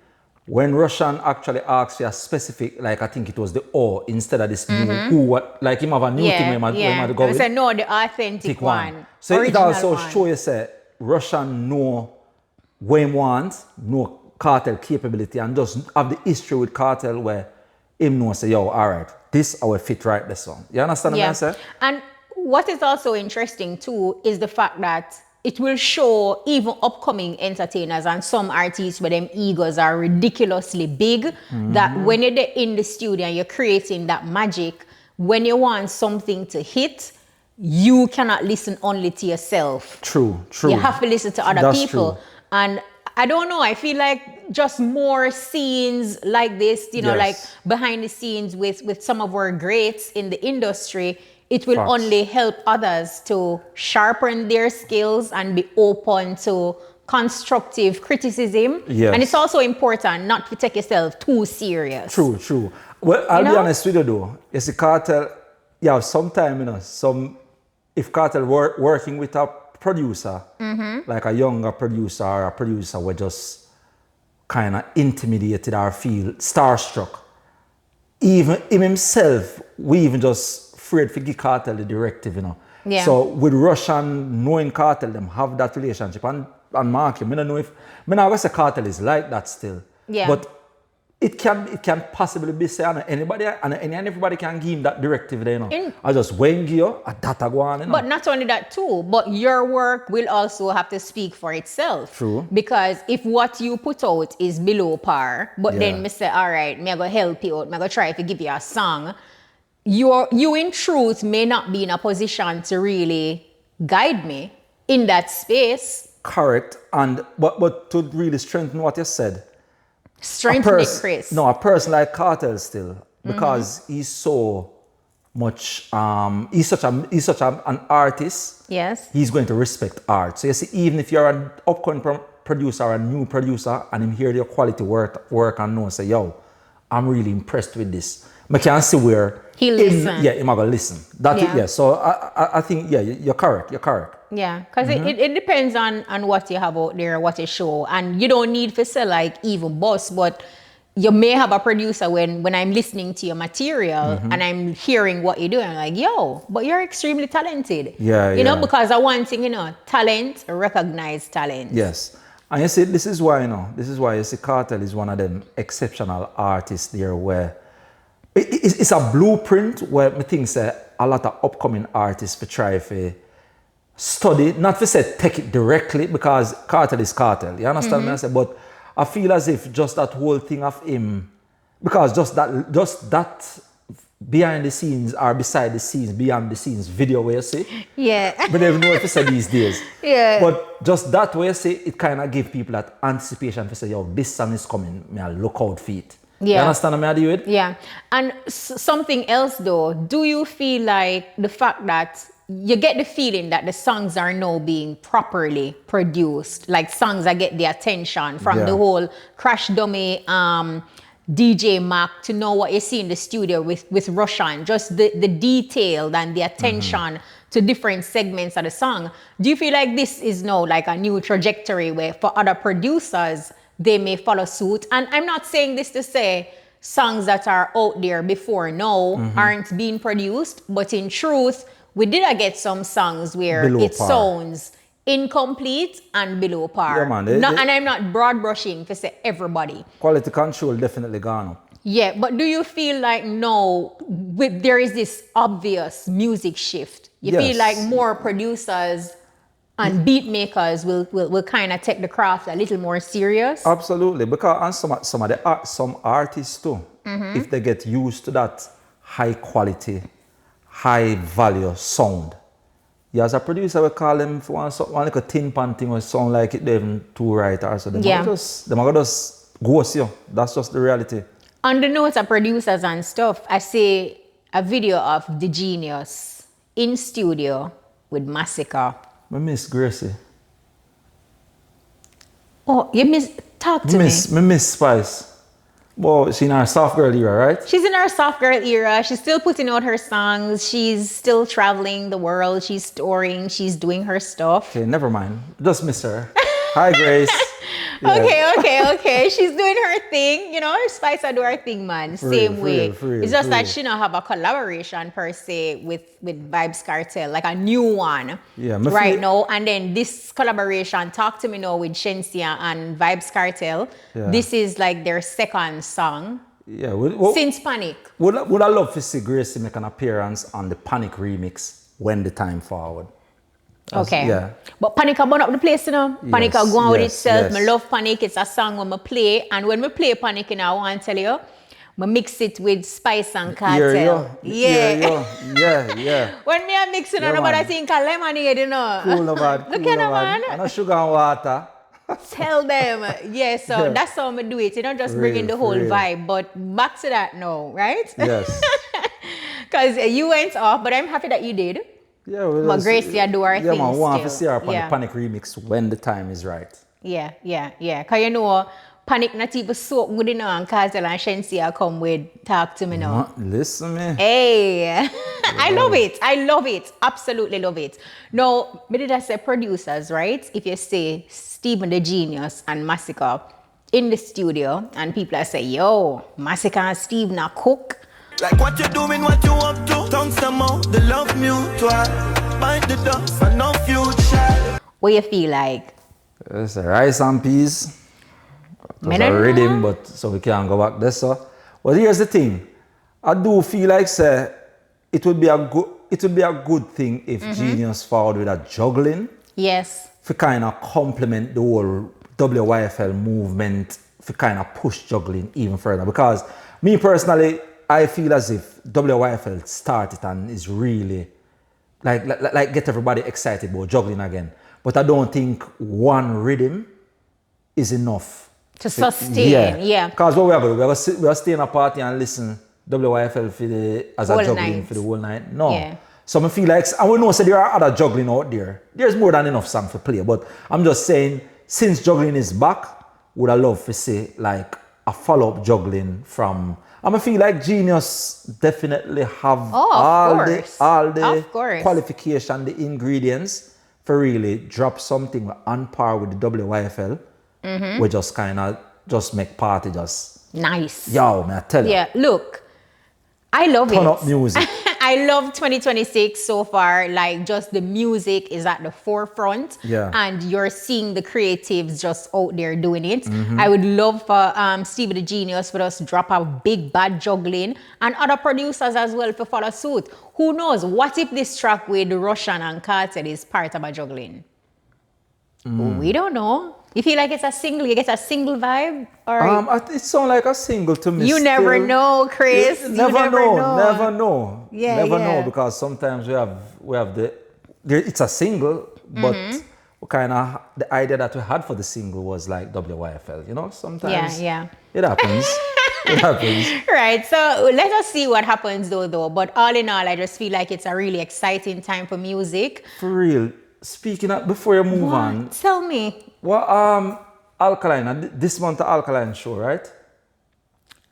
When Russian actually asks you a specific, like I think it was the O instead of this new, what, like him have a new thing when I go with. I said, no, the authentic one. So it also shows you say Russian know what he wants, know Kartel capability, and just have the history with Kartel where him know say, yo, all right, this our fit right the song. You understand what I say? And what is also interesting too is the fact that it will show even upcoming entertainers and some artists where them egos are ridiculously big, that when you're in the studio and you're creating that magic, when you want something to hit, you cannot listen only to yourself. True. You have to listen to other people. True. And I don't know, I feel like just more scenes like this, you know, like behind the scenes with some of our greats in the industry, it will only help others to sharpen their skills and be open to constructive criticism. Yes. And it's also important not to take yourself too serious. True. Well, I'll be honest with you though. You see, Kartel, sometime, you know, if Kartel working with a producer, like a younger producer or a producer were just kind of intimidated or feel starstruck, even him himself, we even just afraid to give Kartel the directive, you know. Yeah. So with Russian knowing Kartel, them have that relationship and Mark, I don't know if I say Kartel is like that still. Yeah. But it can possibly be said and everybody can give him that directive there, you know. I just wing you a data go on, you know. But not only that too, but your work will also have to speak for itself. True. Because if what you put out is below par, but then me say, all right, me I go help you out, me I go try to give you a song, you in truth may not be in a position to really guide me in that space. Correct. And but to really strengthen what you said. Strengthen it, Chris. No, a person like Kartel still, because he's so much he's such an artist. Yes. He's going to respect art. So you see, even if you're an upcoming producer or a new producer and him hear your quality work and know, say, yo, I'm really impressed with this. I can see where he listen. Yeah, he's gonna listen. That's it, yeah. So I think, yeah, you're correct. Yeah, because it depends on what you have out there, what you show. And you don't need to say like even boss, but you may have a producer when I'm listening to your material and I'm hearing what you do, I'm like, yo, but you're extremely talented. Yeah, you know, because I want thing, talent, recognize talent. Yes. And you see, this is why you see Kartel is one of them exceptional artists there where it's a blueprint where I think say a lot of upcoming artists for try to study, not to say take it directly, because Kartel is Kartel. You understand me? I say, but I feel as if just that whole thing of him, because just that behind the scenes or beside the scenes, beyond the scenes video where you see. Yeah. But they don't know if you say these days. Yeah. But just that way you see, it kind of give people that anticipation to say, yo, this song is coming, may I look out for it. Yeah. You understand what I do it? Yeah. And something else though, do you feel like the fact that you get the feeling that the songs are now being properly produced, like songs that get the attention from the whole Crash Dummy, DJ Mac to know what you see in the studio with Russian, just the detail and the attention to different segments of the song. Do you feel like this is now like a new trajectory where for other producers, they may follow suit? And I'm not saying this to say songs that are out there before now aren't being produced, but in truth, we did get some songs where it sounds incomplete and below par. Yeah, man, and I'm not broad brushing to say everybody. Quality control definitely gone up. Yeah, but do you feel like now there is this obvious music shift? You feel like more producers and beat makers will kind of take the craft a little more serious? Absolutely, because some artists too, if they get used to that high quality, high value sound. Yeah, as a producer, we call them for one like a tin pan thing or sound like it even too right or so. They might just ghost you. That's just the reality. On the notes of producers and stuff, I see a video of The Genius in studio with Massacre. I miss Gracie. Oh, talk to me. I miss Spice. Well, she's in her soft girl era, right? She's in her soft girl era. She's still putting out her songs. She's still traveling the world. She's touring. She's doing her stuff. Okay, never mind. Just miss her. Hi, Grace. Yeah. Okay. She's doing her thing. You know, Spice do her thing, man. Same way. It's just that she don't have a collaboration per se with Vybz Kartel, like a new one right now. And then this collaboration, Talk to Me Now with Shensia and Vybz Kartel. Yeah. This is like their second song. Yeah. Since Panic. Would I love to see Gracie make an appearance on the Panic remix when the time forward? Okay. Yeah. But Panic burn up the place, you know. Panic go on with itself. I love Panic. It's a song when I play. And when I play Panic, I want to tell you, I mix it with Spice and Kartel. Yeah. When me I mix it, nobody think of lemonade, you know. Cool, no bad. Look at them, man. And no sugar and water. Tell them. So that's how I do it. You know, just bringing the whole vibe. But back to that now, right? Yes. Because you went off, but I'm happy that you did. Yeah, but Gracie do her thing. Yeah, man, we want to see her on the Panic remix when the time is right. Yeah. Because you know, Panic not even so good enough, and Kartel and Shensia come with Talk to Me Now. Listen me. Hey, I love it. Absolutely love it. Now, me did I say producers, right? If you say Stephen the Genius and Massacre in the studio, and people are say, yo, Massacre and Steve now cook. Like what you doing, what you up to? Tongue some out, the love mutual. Bite the dust, and no future. What you feel like? It's a rice and peas. It's a rhythm, but so we can't go back there, so. But here's the thing. I do feel like say it would be a good thing if Genius forward with a juggling. Yes. To kind of complement the whole WYFL movement, to kind of push juggling even further. Because me personally, I feel as if WYFL started and is really like get everybody excited about juggling again. But I don't think one rhythm is enough to sustain. Yeah. Because what we are going to do, we are stay in a party and listen WYFL for as a juggling for the whole night. No. Yeah. So I feel like, and we know so there are other juggling out there. There's more than enough songs to play. But I'm just saying, since juggling is back, would I love to see like a follow-up juggling from. I feel like Genius definitely have all the qualification, the ingredients for really drop something on par with the WYFL. We just kind of just make party just nice. Yo, man, I tell you. Yeah, look, I love Turn up music. I love 2026 so far. Like, just the music is at the forefront. Yeah. And you're seeing the creatives just out there doing it. I would love for Stevie the Genius for us to drop a big bad juggling and other producers as well for follow suit. Who knows? What if this track with Russian and Kartel is part of a juggling? We don't know. You feel like it's a single? You get a single vibe? Or it sounds like a single to me. You never know, Chris. You never know. Yeah, never know, because sometimes we have it's a single, but kind of the idea that we had for the single was like WYFL. You know, sometimes it happens. It happens. Right. So let us see what happens though. But all in all, I just feel like it's a really exciting time for music. For real. Speaking of, before you move on, tell me. Well, Alkaline, this month the Alkaline show, right?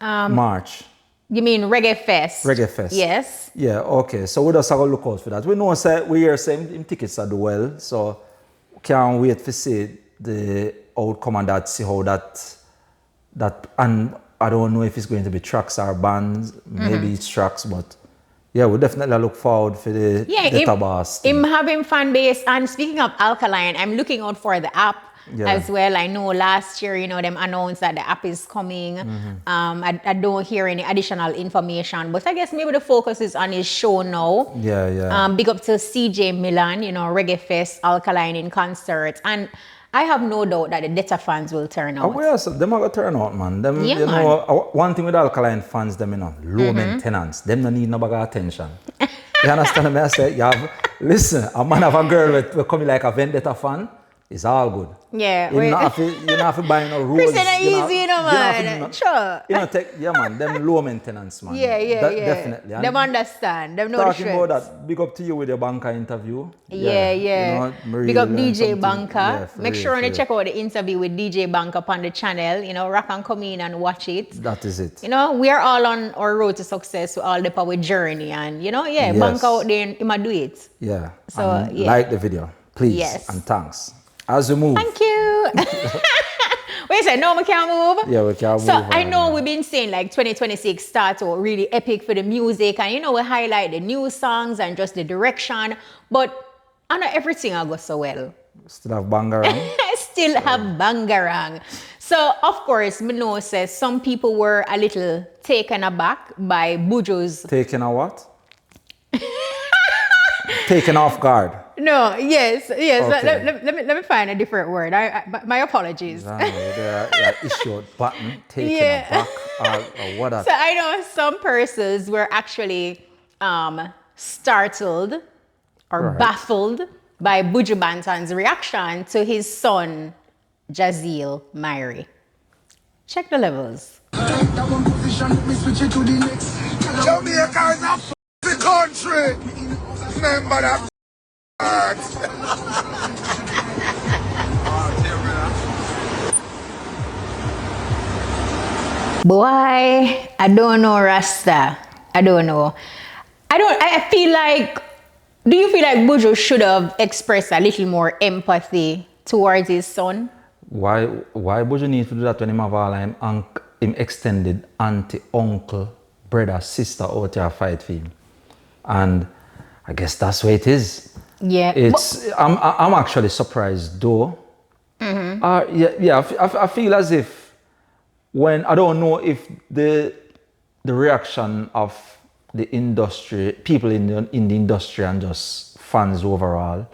March. You mean Reggae Fest? Reggae Fest. Yes. Yeah, okay. So we just have to look out for that. We know we hear same tickets are do well, so can't wait to see the outcome and that, see how that and I don't know if it's going to be tracks or bands, maybe it's tracks, but yeah, we definitely look forward for the Tabas. I'm having fan base. And speaking of Alkaline, I'm looking out for the app as well. I know last year, them announced that the app is coming. I don't hear any additional information, but I guess maybe the focus is on his show now. Yeah. Big up to CJ Milan, Reggae Fest, Alkaline in concert. And I have no doubt that the Detta fans will turn out. Well, so them are going to turn out, man. Them, one thing with Alkaline fans, them, low maintenance. Them don't need no bag of attention. You understand me? I say, listen, a man of a girl will come like a Vendetta fan. It's all good. Yeah. You don't have to buy no rules. Chris, it's easy, man. Sure. Them low maintenance, man. Yeah. Definitely. And them understand. Them know talking about that, big up to you with your banker interview. Yeah. Big up DJ Banker. Yeah, Make sure to check out the interview with DJ Banker on the channel. Rock and come in and watch it. That is it. We are all on our road to success with all the power journey. And, Banker out there, he might do it. Yeah. So, like the video, please. Yes. And thanks. As we move. Thank you. Wait a second, no, we can't move? Yeah, we can't move. So I know we've been saying like 2026 starts out really epic for the music, and we highlight the new songs and just the direction, but I know everything will go so well. Still have Bangarang. Still have Bangarang. So of course, Mino says some people were a little taken aback by Buju's. Taken a what? Taken off guard. No, yes. Okay. Let me find a different word. My apologies. Yeah, issued button, taken aback, or what? So I know some persons were actually startled or baffled by Buju Banton's reaction to his son, Jazeel Myrie. Check the levels. Jamaica is a f***ing country. Remember that Boy, I don't know, Rasta. I don't know. I feel like, do you feel like Buju should have expressed a little more empathy towards his son? Why Buju need to do that when him have all him extended auntie, uncle, brother, sister out there fight for him? And I guess that's where it is. Yeah. I'm actually surprised though. I feel as if when I don't know if the reaction of the industry, people in the industry and just fans overall,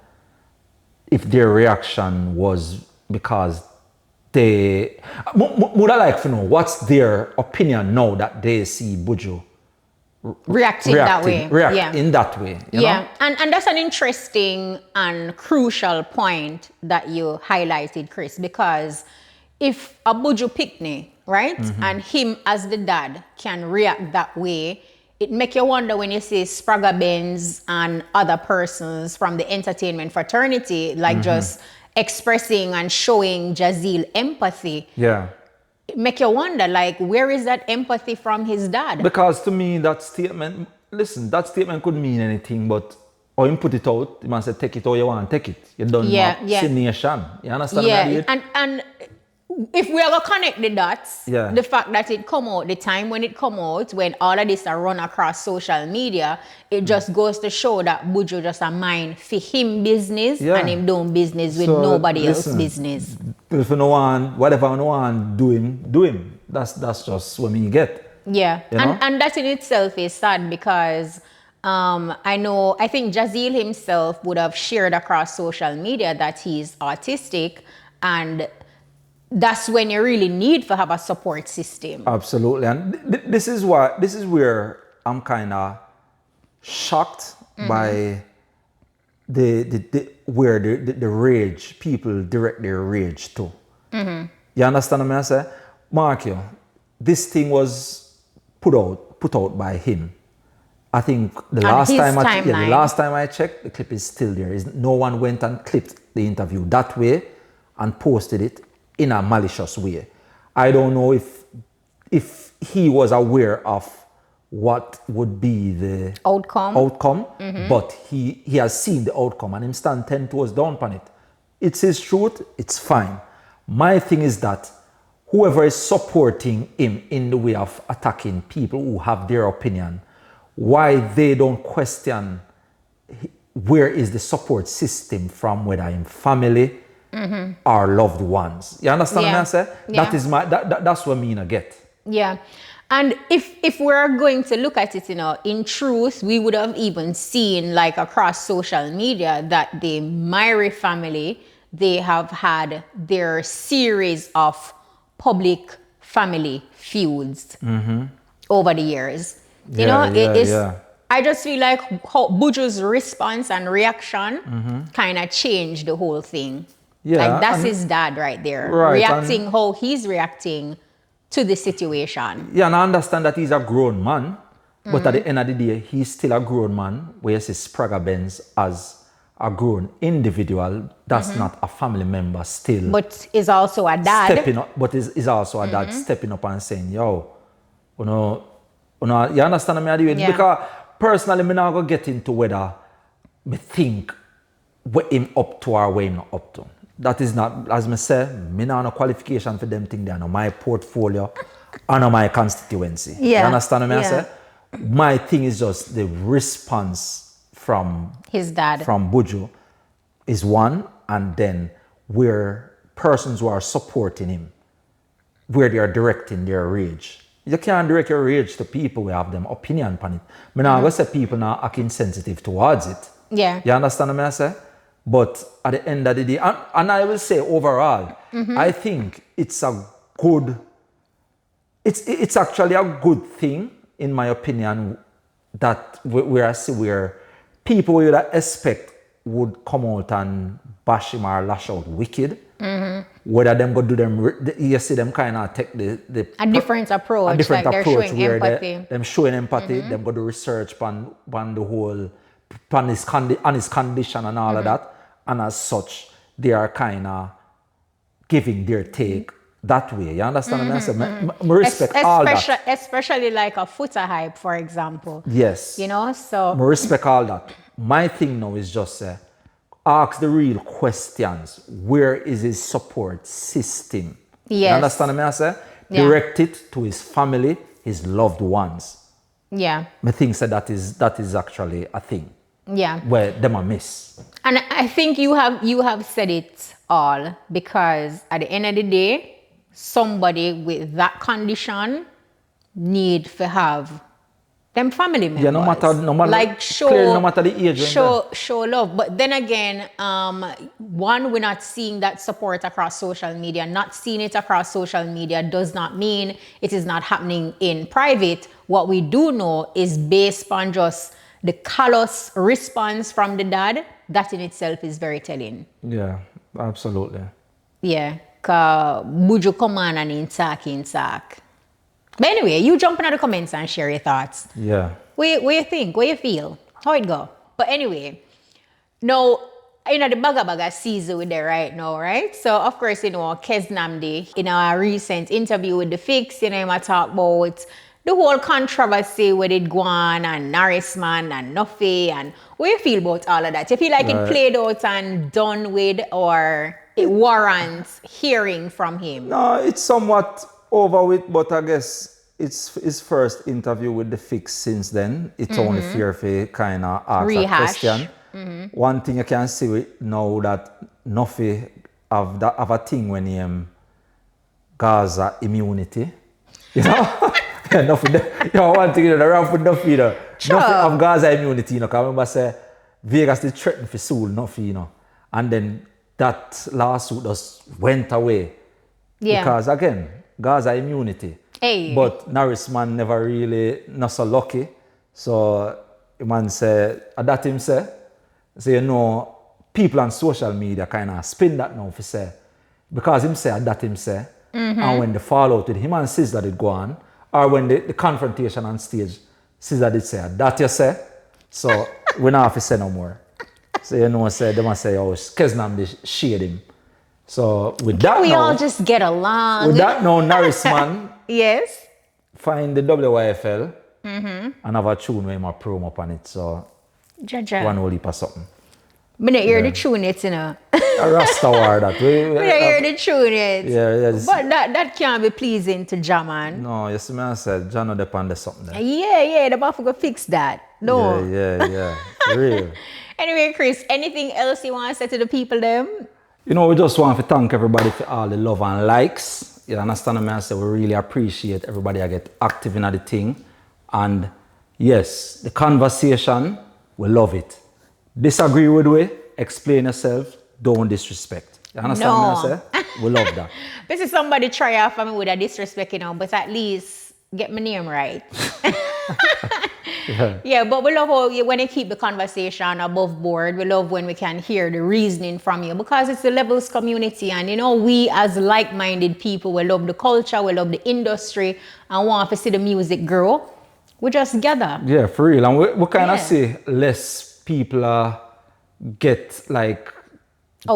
if their reaction was because they would I like to know what's their opinion now that they see Buju reacting that way. React in that way. You know? And that's an interesting and crucial point that you highlighted, Chris, because if a Buju Picnic, right, and him as the dad can react that way, it make you wonder when you see Spragga Benz and other persons from the entertainment fraternity, like just expressing and showing Jazeel empathy. Yeah. It make you wonder, like, where is that empathy from his dad? Because to me, that statement could mean anything, but or him put it out, you must say, take it or you want to take it. You don't have nation. You understand what I mean? And if we are going to connect the dots, Yeah. the fact that it come out, the time when it come out, when all of this are run across social media, it just goes to show that Buju just a mind for him business and him doing business with nobody else's business. If you know want, whatever you want, do him. That's just what me get. Yeah, You know? and that in itself is sad because I think Jazeel himself would have shared across social media that he's autistic, and that's when you really need to have a support system. Absolutely, and this is where I'm kind of shocked by where the rage people direct their rage to. You understand what I say? Mark you, this thing was put out by him. I think the last time I checked, the clip is still there. No one went and clipped the interview that way and posted it in a malicious way. I don't know if he was aware of what would be the outcome, but he has seen the outcome and him stand 10 toes down on it. It's his truth, it's fine. My thing is that whoever is supporting him in the way of attacking people who have their opinion, why they don't question where is the support system from, whether in family or loved ones. You understand what I say? That is that's what I mean I get. Yeah. And if we're going to look at it, in truth, we would have even seen, like, across social media that the Myrie family, they have had their series of public family feuds over the years. I just feel like Buju's response and reaction kind of changed the whole thing. Yeah, like, that's his dad right there, reacting how he's reacting to the situation. Yeah, and I understand that he's a grown man, but at the end of the day, he's still a grown man, where you see Spragga Benz as a grown individual. That's not a family member still. But is also a dad. Stepping up, but is also a dad stepping up and saying, yo, you understand me? Yeah. Because personally, I'm not going to get into whether me think what him up to or what him not up to. That is not, as I say, me not no qualification for them thing. They are no my portfolio or no my constituency. Yeah. You understand what I say? My thing is just the response from his dad, from Buju, is one, and then where persons who are supporting him, where they are directing their rage. You can't direct your rage to people who have them opinion on it. I not going to say people now acting sensitive towards it. Yeah. You understand what I say? But at the end of the day, and I will say overall, I think it's a good, it's actually a good thing, in my opinion, that where people you would expect would come out and bash him or lash out wicked. Whether them go do them, you see them kind of take a different approach. They're showing empathy. Them showing empathy. Them go do research on the whole, on his condition and all of that. And as such, they are kind of giving their take that way. You understand what I say? I respect all that. Especially like a footer hype, for example. Yes. So. I respect all that. My thing now is just ask the real questions. Where is his support system? Yes. You understand what I say? Direct it to his family, his loved ones. Yeah. I think that is actually a thing. Yeah. Where them are miss. And I think you have said it all, because at the end of the day, somebody with that condition need to have them family members. Yeah, no matter like show, clearly, no matter the age. Show love. But then again, one, we're not seeing that support across social media. Not seeing it across social media does not mean it is not happening in private. What we do know is based on just the callous response from the dad, that in itself is very telling. Yeah, absolutely. Yeah, because Buju come on and in talk. But anyway, you jump into the comments and share your thoughts. Yeah. What you think? What you feel? How it go? But anyway, now, you know, the baga season with there right now, right? So, of course, you know, Kes Namdi, in our recent interview with The Fix, you know, I talk about the whole controversy with it Guan and Narisman and Nuffy, and what you feel about all of that? You feel like it played out and done with, or it warrants hearing from him? No, it's somewhat over with, but I guess it's his first interview with The Fix since then. It's only fair for kind of ask a question. One thing you can see with now that Nuffy have a thing when he Gaza immunity. You know? Yeah, Nuffy, you know, one thing, you know, around for Nuffy, you know. Sure. Nuffy have Gaza immunity, you know, because I remember say Vegas did threaten for Soul, Nuffy, you know. And then that lawsuit just went away. Yeah. Because again, Gaza immunity. Hey. But Narisman never really not so lucky. So the man say, that him say, you know, people on social media kind of spin that now for say, because him say that him say, and when the fallout with him and Sizzla did go on, or when the confrontation on stage, Sizzla did say that you say, so we not have to say no more. So you know, say they must say, oh, Keznam did shade him. So with that, we all just get along. With that, now Narisman, yes, find the WYFL and have a tune with my promo upon it. So one whole heap of something. I don't hear the tune yet, you know. A Rasta war that. I don't hear the tune yet. Yeah, but that can't be pleasing to Jaman. No, you see me, I said, John no depend on something there. Yeah, the buff go fix that. No. Yeah. Real. Anyway, Chris, anything else you want to say to the people them? You know, we just want to thank everybody for all the love and likes. You understand me? I say we really appreciate everybody that get active in the thing. And yes, the conversation, we love it. Disagree with we, explain yourself, don't disrespect. You understand me? I say? We love that. This is somebody try off me with a disrespect, you know, but at least get my name right. Yeah, but we love when you keep the conversation above board. We love when we can hear the reasoning from you, because it's the Levels community, and you know, we as like-minded people, we love the culture, we love the industry, and want to see the music grow. We just gather. Yeah, for real. And we kind of see less people get like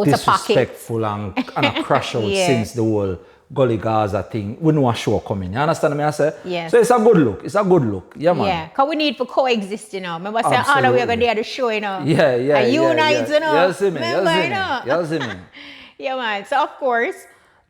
disrespectful and a crash out since the whole Gully Gaza thing. We know a show coming. You understand me? I say? Yeah. So it's a good look. It's a good look. Yeah, man. Yeah, because we need to coexist, you know. Remember, say, all the way we're going to do the show, you know. Yeah. And unite, you know. You see me. Yeah, man. So, of course,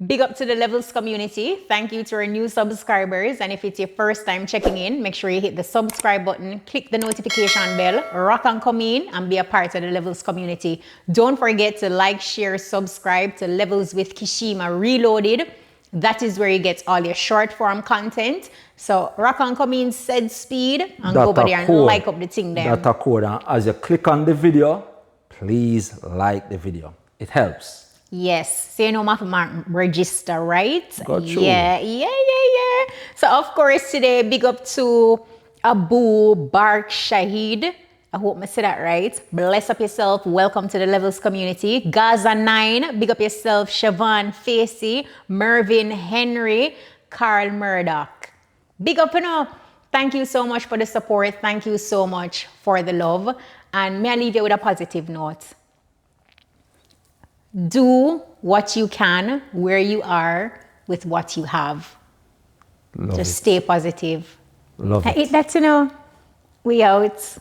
big up to the Levels community. Thank you to our new subscribers. And if it's your first time checking in, make sure you hit the subscribe button, click the notification bell, rock and come in and be a part of the Levels community. Don't forget to like, share, subscribe to Levels with Kshema Reloaded. That is where you get all your short form content. So rock and come in, said speed, and go over there and like up the thing there. That's a code. And as you click on the video, please like the video. It helps. Yes. So you know my register, right? Got you. Yeah. So of course today, big up to Abu Bark Shahid. I hope I said that right. Bless up yourself. Welcome to the Levels community. Gaza 9. Big up yourself. Siobhan Facey. Mervyn Henry. Carl Murdoch. Big up, you know. Thank you so much for the support. Thank you so much for the love. And may I leave you with a positive note. Do what you can where you are with what you have. Just stay positive. Love it. That's, you know, we out.